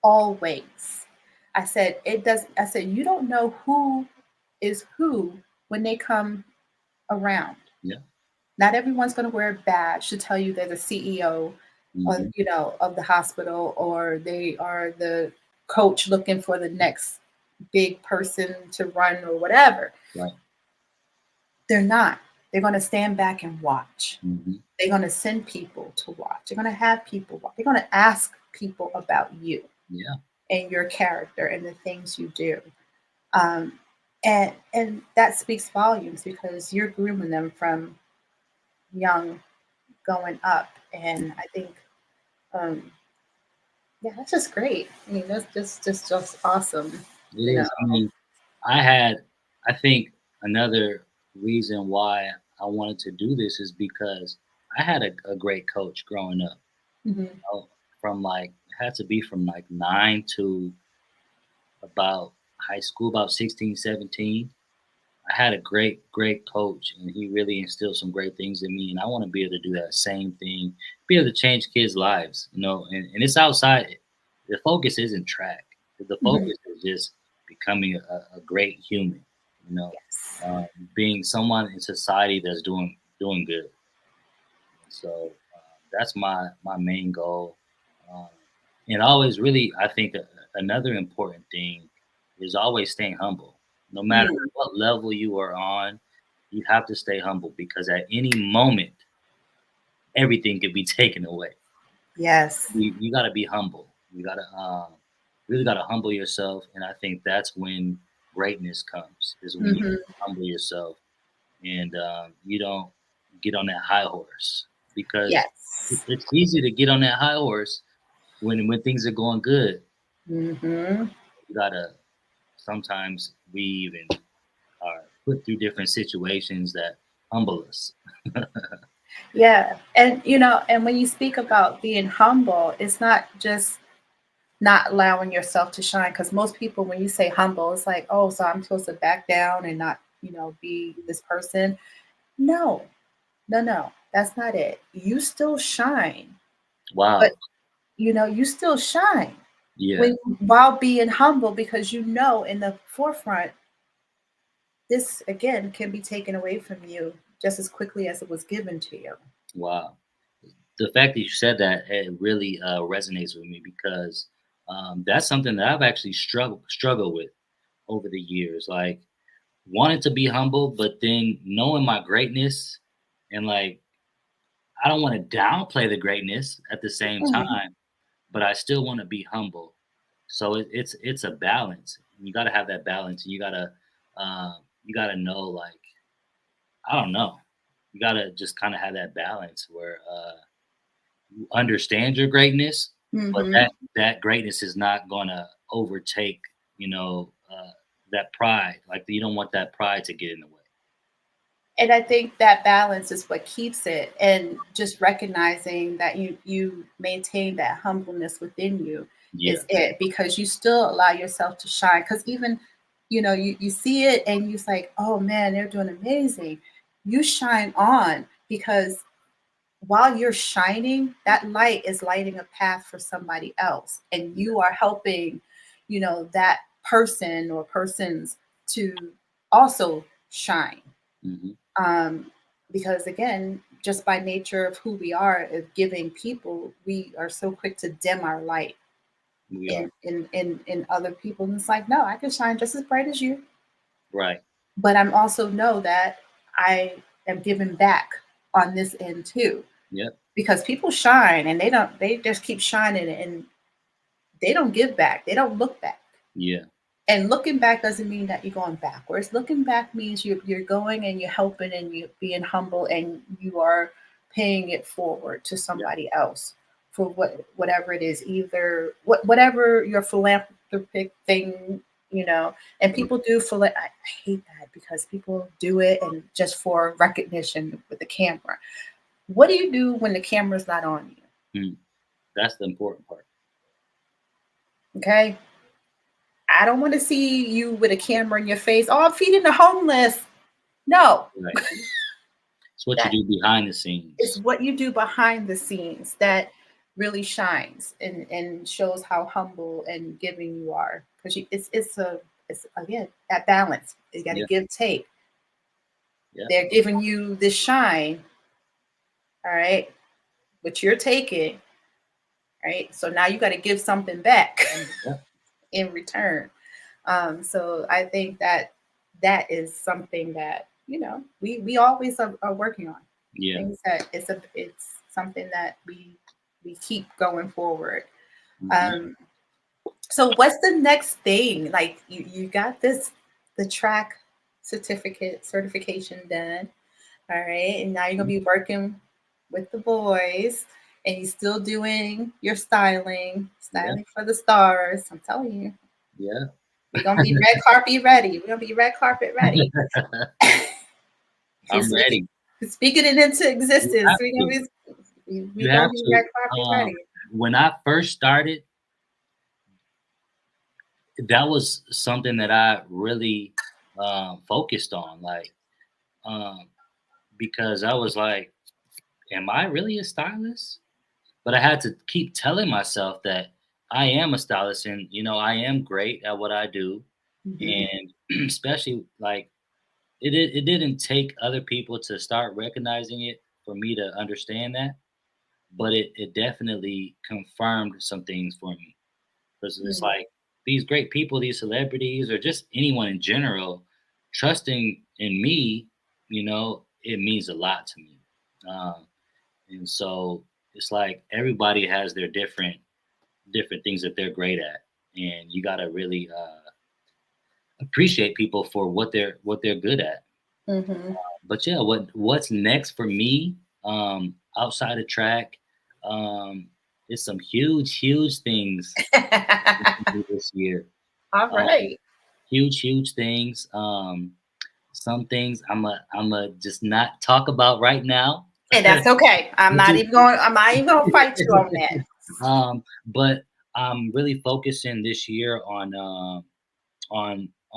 always. I said, it does. I said, you don't know who is who when they come around. Yeah. Not everyone's going to wear a badge to tell you they're the CEO of, Hmm. of the hospital, or they are the coach looking for the next big person to run or whatever. Right. They're not. They're going to stand back and watch. Hmm. They're going to send people to watch. They're going to have people watch. They're going to ask people about you Yeah. and your character and the things you do. Um, and that speaks volumes because you're grooming them from young going up. And I think, um, yeah, that's just great. I mean, that's just awesome. It You know. is. I mean, I had, I think another reason why I wanted to do this is because I had a great coach growing up. Hmm. Oh, from like, it had to be from like 9 to about high school, about 16, 17. I had a great coach, and he really instilled some great things in me. And I want to be able to do that same thing, be able to change kids' lives, and it's outside. The focus isn't track. The Hmm. focus is just becoming a great human, you know, Yes. being someone in society that's doing good. So that's my main goal. Um, and always, really, I think another important thing is always staying humble. No matter Mm, what level you are on, you have to stay humble because at any moment, everything could be taken away. yes. You got to be humble. You got to really got to humble yourself, and I think that's when greatness comes. Is when you Hmm. humble yourself and you don't get on that high horse because Yes. it's easy to get on that high horse when things are going good. Hmm. You gotta sometimes weave and are put through different situations that humble us. Yeah. And, and when you speak about being humble, it's not just not allowing yourself to shine. Because most people, when you say humble, it's like, oh, so I'm supposed to back down and not, be this person. No, no, no. That's not it. You still shine, but, Wow. you still shine Yeah. when while being humble because in the forefront, this again can be taken away from you just as quickly as it was given to you. Wow. The fact that you said that, it really resonates with me because that's something that I've actually struggled with over the years. Like wanting to be humble, but then knowing my greatness and like I don't want to downplay the greatness at the same Mhm. time, but I still want to be humble. So it's a balance. You got to have that balance. You got to know like I don't know. You got to just kind of have that balance where you understand your greatness, but Mhm. that greatness is not going to overtake that pride. Like you don't want that pride to get in the way. And I think that balance is what keeps it, and just recognizing that you maintain that humbleness within you Yeah. is it, because you still allow yourself to shine. Because even you see it and you're like, oh man, they're doing amazing. You shine on because while you're shining, that light is lighting a path for somebody else, and Yeah. you are helping, that person or persons to also shine. Hmm. um, because again, just by nature of who we are as giving people, we are so quick to dim our light We are. in other people. And it's like, no, I can shine just as bright as you, Right. but I'm also know that I am giving back on this end too. Yep. Because people shine and they just keep shining and they don't give back. They don't look back. Yeah. And looking back doesn't mean that you're going backwards. Looking back means you're going and you're helping and you're being humble and you are paying it forward to Yep. somebody else for whatever it is, either whatever your philanthropic thing, and people do I hate that because people do it and just for recognition with the camera. What do you do when the camera's not on you? Mm. That's the important part. Okay. I don't want to see you with a camera in your face. Oh, I'm feeding the homeless. No, Right. It's what you that do behind the is scenes. what you do behind the scenes that really shines and shows how humble and giving you are. Because it's again that balance. You got to Yeah. give take. Yeah. They're giving you this shine, all right, which you're taking, right? So now you got to give something back Yeah. in return. So I think that that is something that we always are working on. Yeah. Things that it's something that we keep going forward. Mhm. Um, so what's the next thing? Like you got the track certification done, all right, and now you're gonna be working with the boys, and you're still doing your Yeah. styling for the stars. I'm telling you, Yeah. we're gonna be red carpet ready. We're gonna be red carpet ready. I'm He's ready. speaking it into You existence. have We're gonna to. we You gonna have be to. red carpet Um, ready. when I first started, that was something that I really focused on, like, um, because I was like, "Am I really a stylist?" But I had to keep telling myself that I am a stylist, and I am great at what I do, Hmm. and especially like it didn't take other people to start recognizing it for me to understand that, but it definitely confirmed some things for me. Because it's Hmm. like these great people, these celebrities, or just anyone in general, trusting in me, it means a lot to me. Um, and so it's like everybody has their different things that they're great at, and you got to really appreciate people for what they're good at. Hmm. But yeah, what's next for me, outside of track, um, is some huge things this year. All Um, right. huge things. Some things I'm a just not talk about right now. And that's okay. Which is I'm not even gonna fight you on that. but I'm really focusing this year on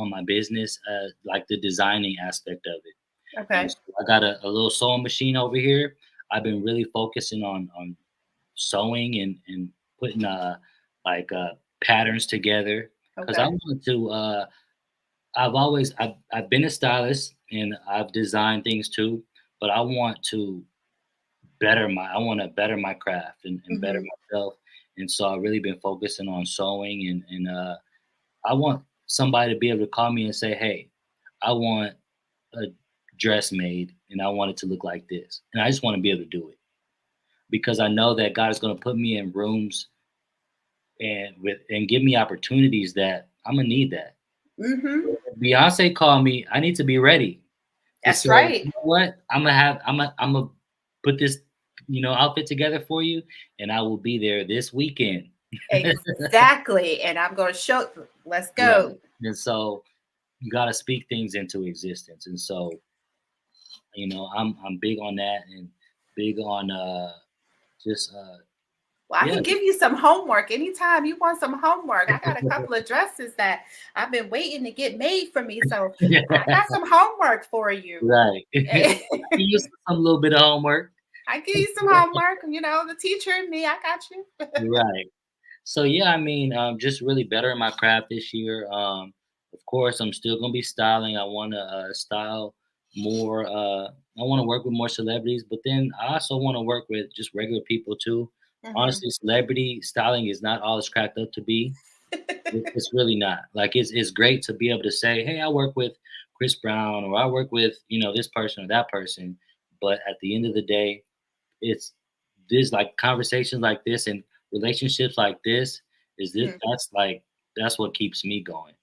my business, like the designing aspect of it. And Okay. so I got a little sewing machine over here. I've been really focusing on sewing and putting like patterns together because I Okay. want to. I've been a stylist and I've designed things too, but I want to better my craft and better Hmm. myself. And so I've really been focusing on sewing and I want somebody to be able to call me and say, "Hey, I want a dress made and I want it to look like this." And I just want to be able to do it because I know that God is going to put me in rooms and give me opportunities that I'm gonna need that. Hmm. If Beyonce called me, I need to be ready to That's say, "You right. know what? I'm gonna put this outfit together for you and I will be there this weekend." Exactly. And I'm gonna show. Let's Right. go. And so you got to speak things into existence. And so I'm big on that and big on just Well, I yeah. can give you some homework anytime you want some homework. I got a couple of dresses that I've been waiting to get made for me, so I got some homework for you. Right. I can use some little bit of homework. I give you some homework. The teacher and me, I got you. Right. So yeah, I mean, just really bettering my craft this year. Of course, I'm still gonna be styling. I want to style more. I want to work with more celebrities, but then I also want to work with just regular people too. Hmm. Honestly, celebrity styling is not all it's cracked up to be. It's really not. Like it's great to be able to say, "Hey, I work with Chris Brown," or "I work with this person or that person." But at the end of the day, it's this like conversations like this and relationships like this is this that's what keeps me going.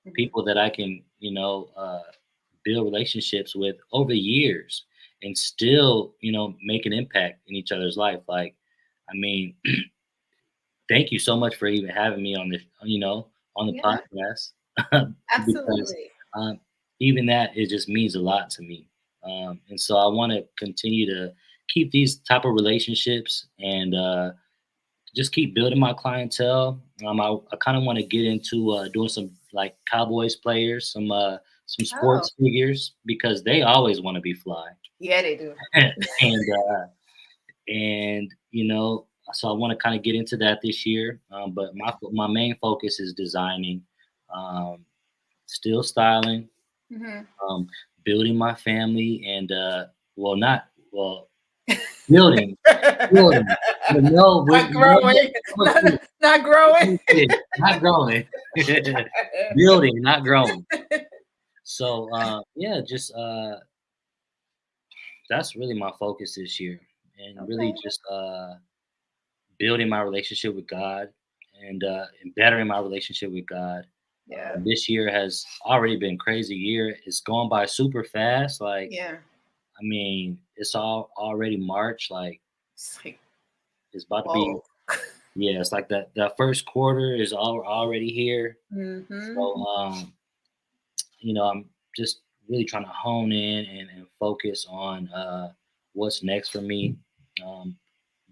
Hmm. People that I can build relationships with over years and still make an impact in each other's life. Like, I mean, thank you so much for even having me on this, on the Yeah, podcast, because absolutely. um, even that it just means a lot to me. And so I want to continue to keep these type of relationships and just keep building my clientele. I kind of want to get into doing some like Cowboys players, some some Oh, sports figures because they always want to be fly. yeah, they do. And so I want to kind of get into that this year. But my main focus is designing, um, still styling, Hmm. um, building my family, and well, not well, building, building. But no, Not growing. Not, not growing. not growing, building, not growing. So yeah, just that's really my focus this year, and really Okay. just building my relationship with God and bettering my relationship with God. Yeah. This year has already been crazy year. It's gone by super fast. Like, Yeah. I mean, it's all already March. Like, It's like, it's about to be, whoa. yeah. It's like that first quarter is already here. Hmm. So, I'm just really trying to hone in and focus on what's next for me. Um,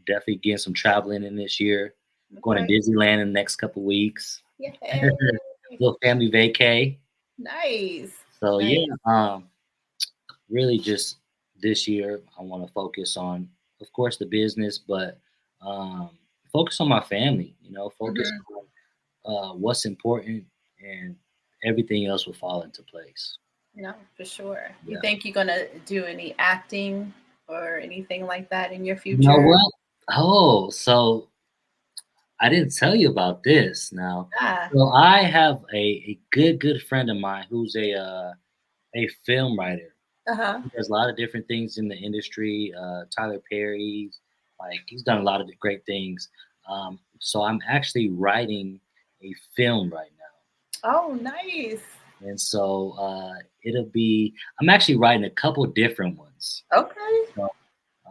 Definitely getting some traveling in this year. Going Okay. to Disneyland in the next couple weeks. Yay. Little family vacay. Nice. So Nice. yeah, really just this year I want to focus on, of course, the business, but um, focus on my family. Focus Hmm. on what's important, and everything else will fall into place. No, for sure. You Yeah. think you're gonna do any acting or anything like that in your You know future? what? Oh, so I didn't tell you about this now. Ah. So I have a good friend of mine who's a film writer. Uh-huh. He does a lot of different things in the industry. Tyler Perry's, like he's done a lot of great things. So I'm actually writing a film right now, Oh, nice. and so it'll be. I'm actually writing a couple different ones. Okay. So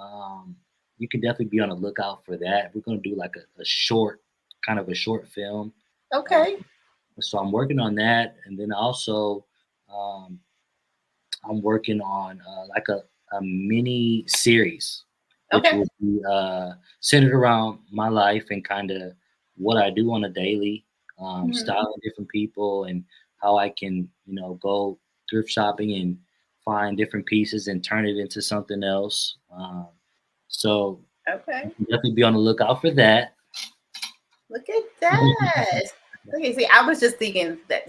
um, you can definitely be on the lookout for that. We're gonna do like a short, kind of a short film. Uh, Okay. so I'm working on that, and then also um, I'm working on like a mini series, which Okay. will be centered around my life and kind of what I do on a daily, Hmm. styling different people and how I can, go thrift shopping and find different pieces and turn it into something else. So you Okay. can definitely be on the lookout for that. Look at that. Okay, see, I was just thinking that,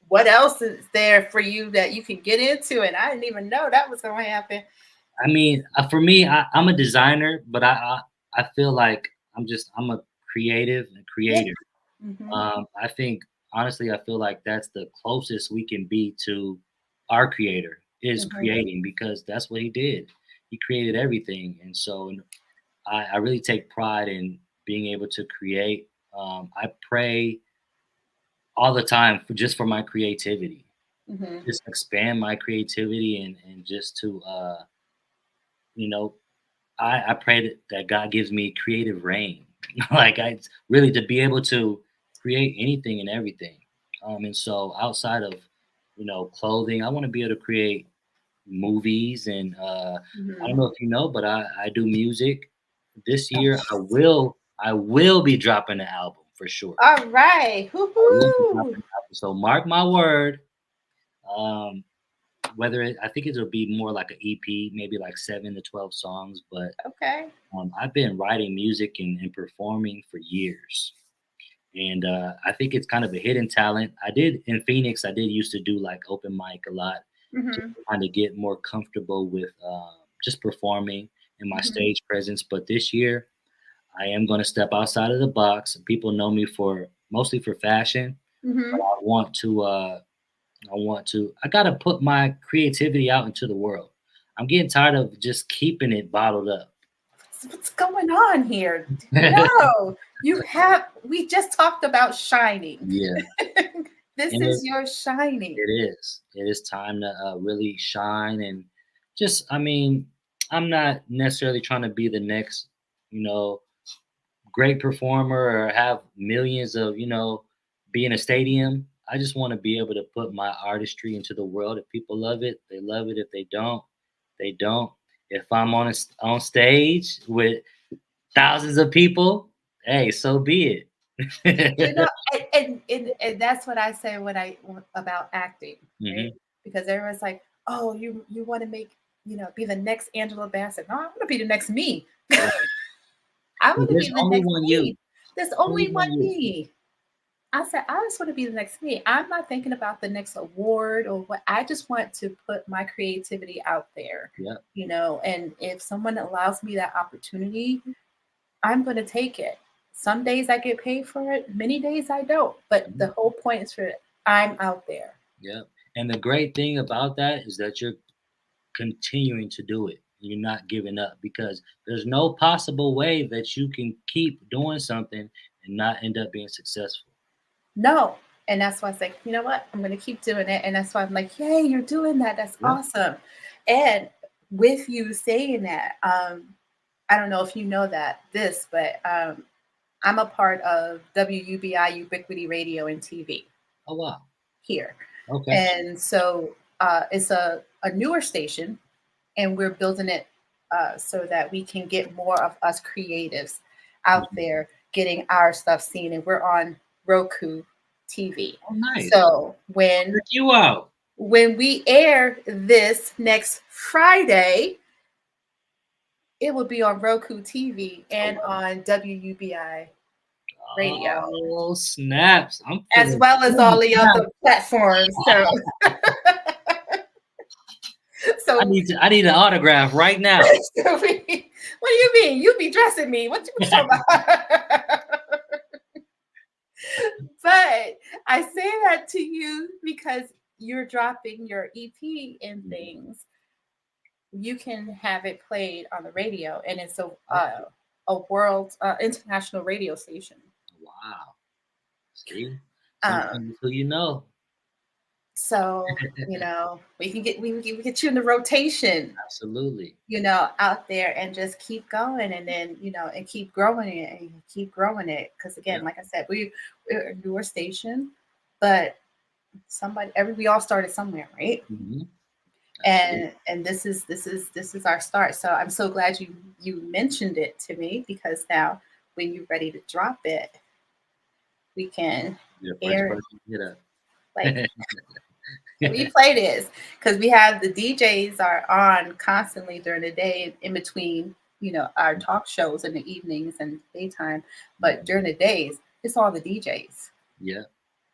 what else is there for you that you can get into? And I didn't even know that was going to happen. I mean, for me, I'm a designer, but I feel like I'm a creative and Yeah. creator. Hmm. I think honestly, I feel like that's the closest we can be to our creator is Hmm. creating because that's what he did. He created everything, and so I really take pride in being able to create. I pray all the time just for my creativity, Hmm. just expand my creativity and just to you know I pray that God gives me creative reign, like I really to be able to create anything and everything. And so outside of clothing, I want to be able to create movies and I don't Hmm. know if you know, but I do music. This year I will be dropping an album for sure. All right. I will be Hoo-hoo. dropping an album. So mark my word. Um, I think it'll be more like an EP, maybe like 7 to 12 songs, but Okay. I've been writing music and performing for years, and I think it's kind of a hidden talent. I did in Phoenix. I did used to do like open mic a lot, just Hmm. to kind of get more comfortable with just performing and my Hmm. stage presence. But this year, I am going to step outside of the box. People know me for mostly for fashion, but Hmm. I want to. I gotta put my creativity out into the world. I'm getting tired of just keeping it bottled up. What's going on here? No, we just talked about shining. Yeah, This and is your shining. it is. It is time to really shine and just. I mean, I'm not necessarily trying to be the next, you know, great performer or have millions of, be in a stadium. I just want to be able to put my artistry into the world. If people love it, they love it. If they don't, they don't. If I'm on stage with thousands of people, hey, so be it. You know, and that's what I say when about acting, right? Hmm. Because everyone's like, "Oh, you want to make, be the next Angela Bassett." No, I want to be the next me. Right. I Well, want to there's be the only next one you. me. There's Only only one one you. me. I said, I just want to be the next me. I'm not thinking about the next award or what. I just want to put my creativity out there, Yep. and if someone allows me that opportunity, I'm going to take it. Some days I get paid for it, many days I don't. But the Mhm. whole point is for I'm out there. Yep. And the great thing about that is that you're continuing to do it. You're not giving up because there's no possible way that you can keep doing something and not end up being successful. No. And that's why I was like, you know what? I'm going to keep doing it. And that's why I'm like, yay, you're doing that. That's Yep. awesome. And with you saying that, I don't know if you know but I'm a part of WUBI Ubiquity Radio and TV Oh wow. here. Okay. And so it's a newer station, and we're building it so that we can get more of us creatives out Mhm. there getting our stuff seen. And we're on Roku TV. Oh nice. So Check you out. when we air this next Friday, it will be on Roku TV Oh and wow. on WUBI Radio, Oh snaps. I'm as feeling well as all good the now. other platforms. So, so, I need an autograph right now. what do you mean? You be dressing me? What you talking about? But I say that to you because you're dropping your EP and Mhm. things. You can have it played on the radio, and it's Yeah. a world international radio station. Wow. See? Um, Sometimes who you know. so we can get you in the rotation, Absolutely. out there, and just keep going, and then and keep growing it and keep growing it. Because Yeah. again, like I said, we're a newer station, but we all started somewhere, right? Mhm. Absolutely. And this is our start. So I'm so glad you mentioned it to me, because now when you're ready to drop it, we can You're the first air it. person to get up. Like, can we play this? Because we have the DJs are on constantly during the day, in between, our talk shows in the evenings and daytime. But Mhm. during the days, it's all the DJs. Yeah.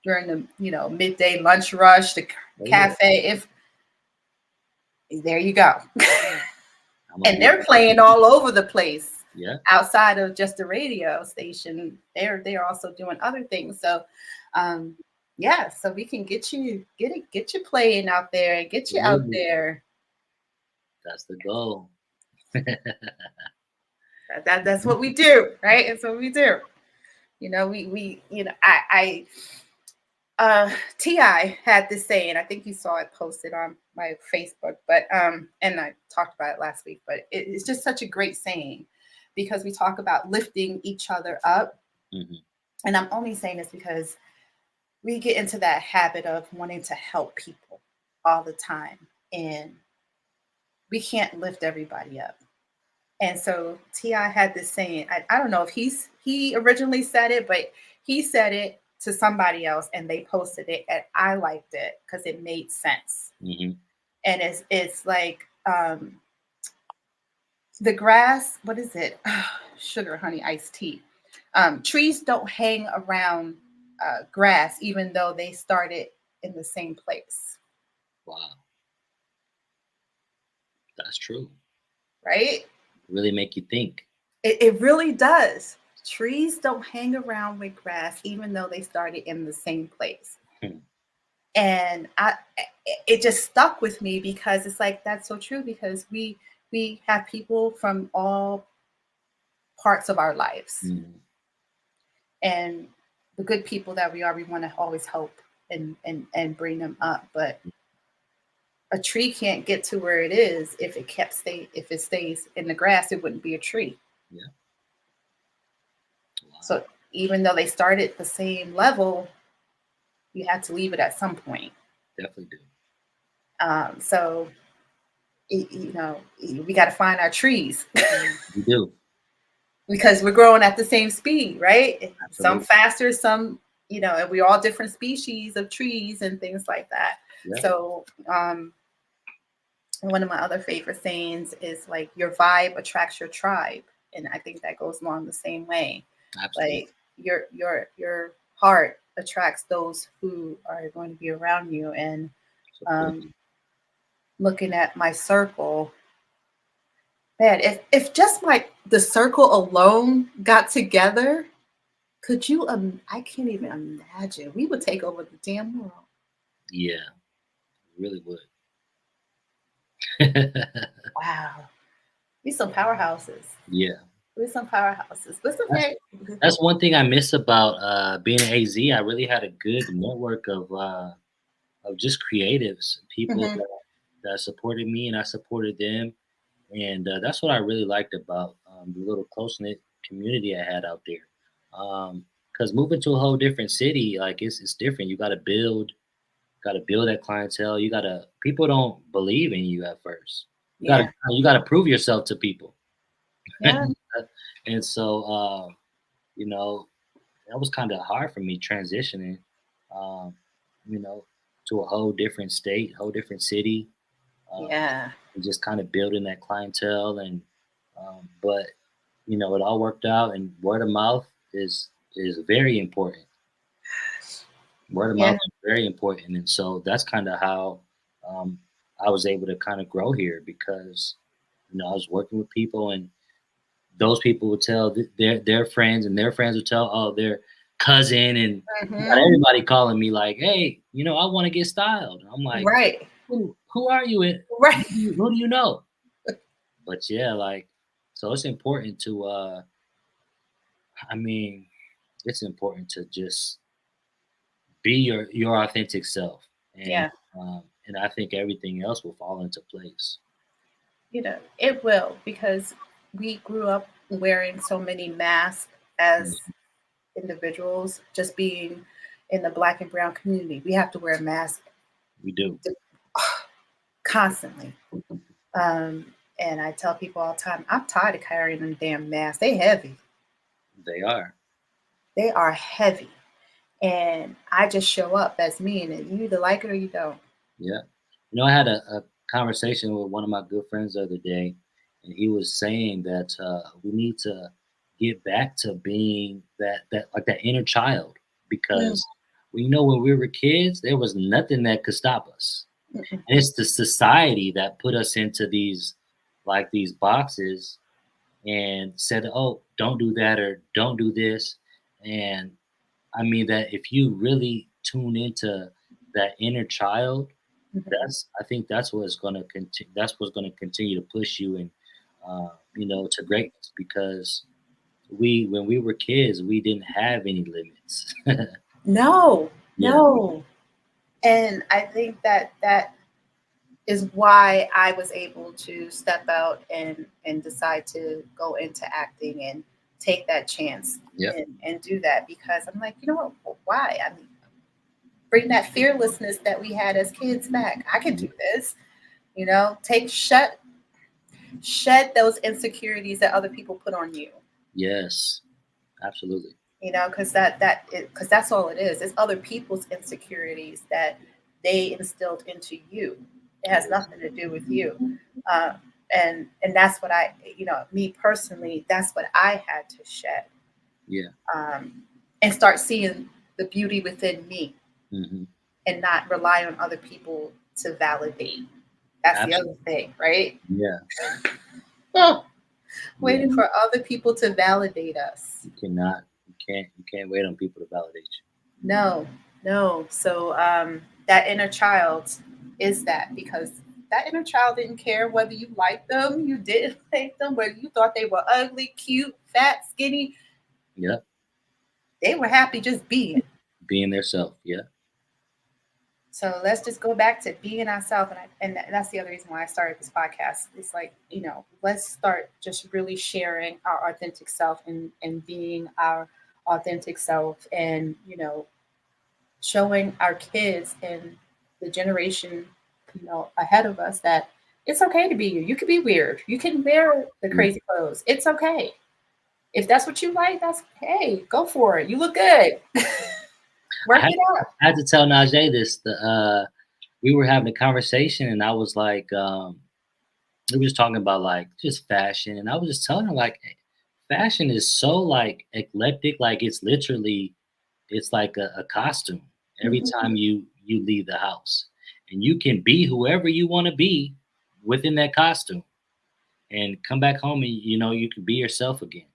During the midday lunch rush, the Oh yeah. cafe, if there you go. I'm gonna And be they're playing all over the place yeah. outside of just the radio station. They're also doing other things. So um yeah, so we can get you playing out there and get you out Absolutely. there. That's the goal. That's what we do, right? That's what we do. We Ti had this saying. I think you saw it posted on my Facebook, but and I talked about it last week. But it's just such a great saying, because we talk about lifting each other up. Mhm. And I'm only saying this because we get into that habit of wanting to help people all the time, and we can't lift everybody up. And so Ti had this saying. I don't know if he originally said it, but he said it to somebody else, and they posted it, and I liked it because it made sense. Mhm. And it's like, the grass. What is it? Sugar, honey, iced tea. Trees don't hang around grass, even though they started in the same place, Wow. That's true. right? Really make you think. It really does. Trees don't hang around with grass, even though they started in the same place. Hmm. And it just stuck with me, because it's like, that's so true, because we have people from all parts of our lives, Mhm. and the good people that we want to always help and bring them up. But a tree can't get to where it is if it stays in the grass, it wouldn't be a tree. Yeah. Wow. So even though they started the same level, you had to leave it at some point. Definitely do. So we got to find our trees. You do. because we're growing at the same speed, right? Some Absolutely. faster, some, and we're all different species of trees and things like that. Yeah. So, one of my other favorite sayings is like, your vibe attracts your tribe. And I think that goes along the same way. Absolutely. Like, your heart attracts those who are going to be around you. And So good. um, looking at my circle, man, if just like the circle alone got together, could you? I can't even imagine. We would take over the damn world. Yeah, really would. Wow, we some powerhouses. Yeah. We're some powerhouses. Listen, That's hey. that's one thing I miss about being in AZ. I really had a good network of just creatives, people Mhm. that supported me and I supported them, and that's what I really liked about the little close knit community I had out there. Because moving to a whole different city, like it's different. Got to build that clientele. You got to people don't believe in you at first. Yeah, You got to prove yourself to people, yeah, and so you know that was kind of hard for me transitioning, um, you know, to a whole different state, whole different city, yeah, and just kind of building that clientele. And but it all worked out. And word of mouth is very important. Word of mouth yeah, is very important, and so that's kind of how um, I was able to kind of grow here because I was working with people and those people would tell their friends, and their friends would tell their cousin, and you got hmm, everybody calling me like, "Hey, I want to get styled." And I'm like, right, "Who are you? And right. who do you know?" But yeah, like, so it's important to. I mean, it's important to just be your authentic self, Yeah, and I think everything else will fall into place. it will, because we grew up wearing so many masks Mm, as individuals, just being in the black and brown community. We have to wear a mask we do. constantly. Um, and I tell people all the time, I'm tired of carrying them damn masks. They heavy. They are. They are heavy. And I just show up as me, and you either like it or you don't. Yeah. I had a conversation with one of my good friends the other day, and he was saying that we need to get back to being that like that inner child Mm, because when we were kids, there was nothing that could stop us, mm-mm, and it's the society that put us into these boxes and said, "Oh, don't do that or don't do this," and I mean that if you really tune into that inner child, mhm. I think that's what's going to continue. That's what's going to continue to push you and to greatness because when we were kids, we didn't have any limits. No, Yeah, no. And I think that is why I was able to step out and decide to go into acting and take that chance yep, and do that, because I'm like, you know what? Why? I mean, bring that fearlessness that we had as kids back. I can do this. Take shed those insecurities that other people put on you. yes, absolutely. Because because that's all it is. It's other people's insecurities that they instilled into you. It It has is. nothing to do with you. uh, and that's what me personally, that's what I had to shed, Yeah, um, and start seeing the beauty within me, hmm and not rely on other people to validate. That's the absolutely. other thing, right? Yeah, Oh, yeah. waiting for other people to validate us. You cannot. You can't wait on people to validate No, no. So that inner child is that, because that inner child didn't care whether you liked them, you didn't like them, whether you thought they were ugly, cute, fat, skinny. you. Yeah, They were happy just being. being their self. Yeah, So let's just go back to being ourselves. And that's the other reason why I started this podcast. It's like, let's start just really sharing our authentic self, and being our authentic self, and, showing our kids and the generation, ahead of us, that it's okay to be you. You can be weird. You can wear the yeah, crazy clothes. It's okay. If that's what you like, that's hey, go for it. You look good. I Work had, it out. I had to tell Najee this. We were having a conversation, and I was like, we were just talking about like just fashion, and I was just telling her like, fashion is so like eclectic, like it's like a costume every Mhm. time you leave the house, and you can be whoever you want to be within that costume, and come back home and you can be yourself again.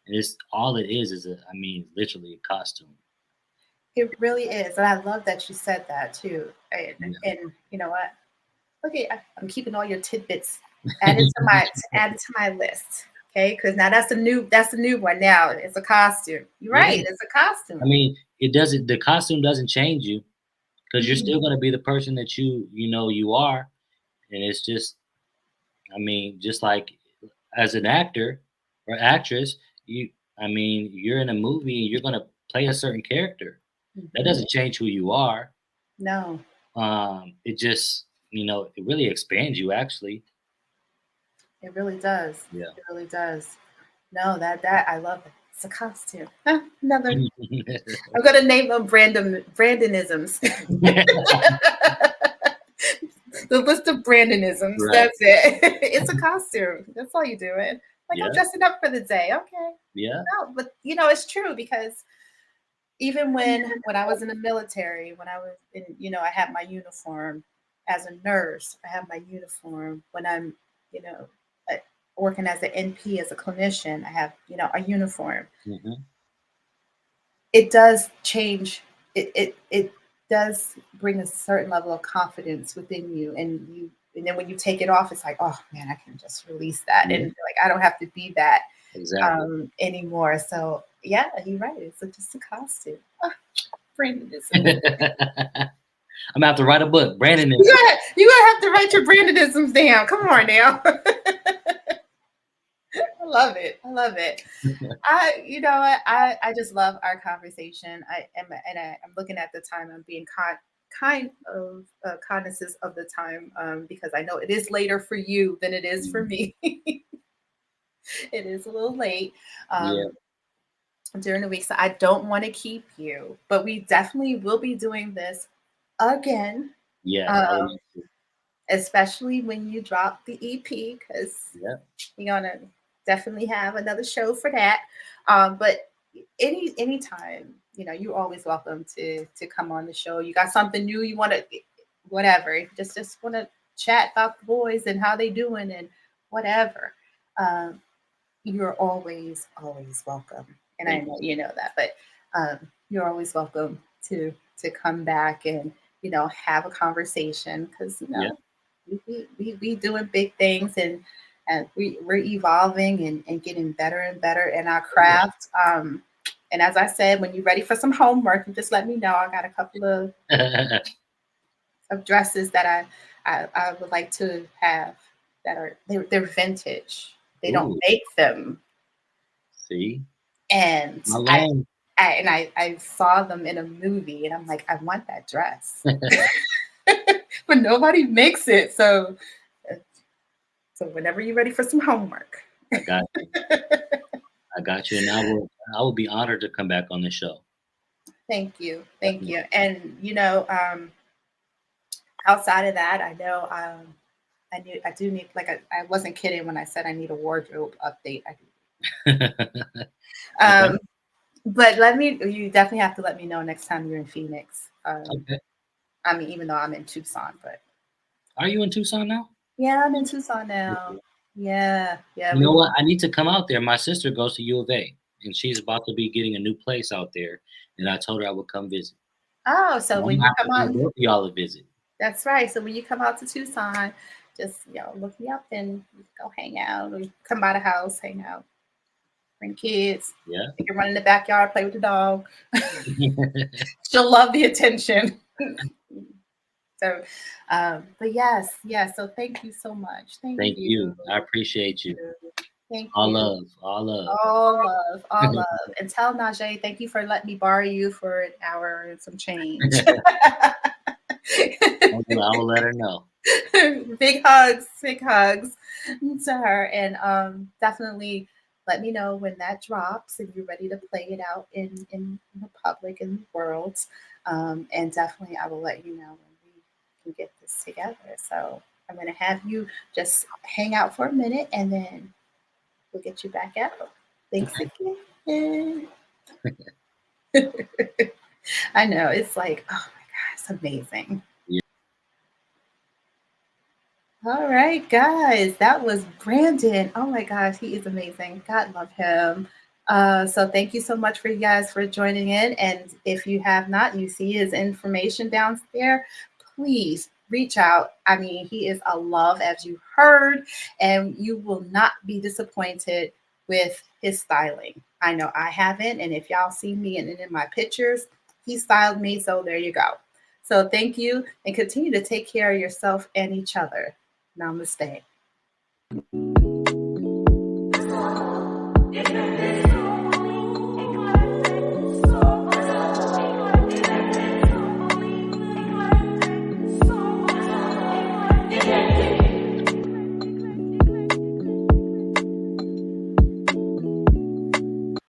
And it's all it is I mean, literally a costume. It really is, and I love that you said that too. Yeah. And you know what? Okay, I'm keeping all your tidbits added to my list. Okay, because now that's the new one. Now it's a costume. You're right. Yeah. It's a I costume. mean, the costume doesn't change you because you're still Mhm. going to be the person that you are. And it's just, I mean, just like as an actor or actress, I mean, you're in a movie and you're going to play a certain character. That Mhm. doesn't change who you are. No, It just, it really expands you actually. it really does. Yeah. It really does. No, that I love it. It's a costume. Huh, another. I'm gonna name them Brandonisms. The list of Brandonisms. Right. That's it. It's a costume. That's all you're doing. Like I'm Yeah. dressing up for the day. Okay. Yeah. No, but it's true because even when I was in the military, when I was in, I had my uniform as a nurse. I have my uniform when I'm, you know, uh, working as an NP as a clinician. I have, a uniform. Hmm. It does change. It does bring a certain level of confidence within you, and then when you take it off, it's like, oh man, I can just release that, and Yeah. like I don't have to be that Exactly. anymore. So yeah, you're right. It's just a costume. Brandonisms. I'm gonna have to write a book, Brandon. You gotta have to write your Brandonisms down. Come on now. I love it. I love it. You know what? I just love our conversation. I'm looking at the time. I'm being kind of cognizant of the time because I know it is later for you than it is for me. It is a little late Yeah. um, during the week, so I don't want to keep you. But we definitely will be doing this again, Yes, I would um, love to. especially when you drop the EP because Yeah. we're gonna definitely have another show for that. But anytime, you're always welcome to come on the show. You got something new you want to, whatever. If you just want to chat about the boys and how they doing and whatever. Um, you're always welcome, and I Thank know you. you know that. But you're always welcome to come back and have a conversation because Yeah. we doing big things and we're evolving and getting better and better in our craft. And as I said, when you're ready for some homework, you just let me know. I got a couple of dresses that I would like to have that they're vintage. They don't Ooh, make them, see? and My I, lane. I and I saw them in a movie, and I'm like, I want that dress, but nobody makes it. So whenever you're ready for some homework. I got you. I got you, and I will be honored to come back on the show. Thank you. Thank you. Definitely. And outside of that, I know I do need like I wasn't kidding when I said I need a wardrobe update. Okay. Um, but you definitely have to let me know next time you're in Phoenix. Okay. I mean, even though I'm in Tucson, but Are you in Tucson now? yeah, I'm in Tucson Okay. now. Yeah, yeah, You we know were. what? I need to come out there. My sister goes to U of A, and she's about to be getting a new place out there, and I told her I would come visit. Oh, So so I'm when gonna you have to come bring out, both of y'all a visit. that's right. So when you come out to Tucson, just look me up and go hang out, or come by the house, hang out, bring kids. Yeah. They can run in the backyard, play with the dog. She'll love the attention. So, but yes, yes. So thank you so much. Thank Thank you. you. I Thank appreciate you. you. Thank All you. love. All love. All love, all love. And tell Najee, thank you for letting me borrow you for an hour and some change. I will let her know. Big hugs to her, and definitely. let me know when that drops and you're ready to play it out in the public and the world. And definitely, I will let you know when we can get this together. So I'm going to have you just hang out for a minute and then we'll get you back out. Thanks Okay. again. I know, it's like, oh my God, it's amazing. Yeah. All right, guys, that was Brandon. Oh my gosh, he is amazing. God love him. So thank you so much for you guys for joining in. And if you have not, you see his information down there. Please reach out. I mean, he is a love, as you heard, and you will not be disappointed with his styling. I know I haven't, and if y'all see me and in my pictures, he styled me. So there you go. So thank you, and continue to take care of yourself and each other. Namaste.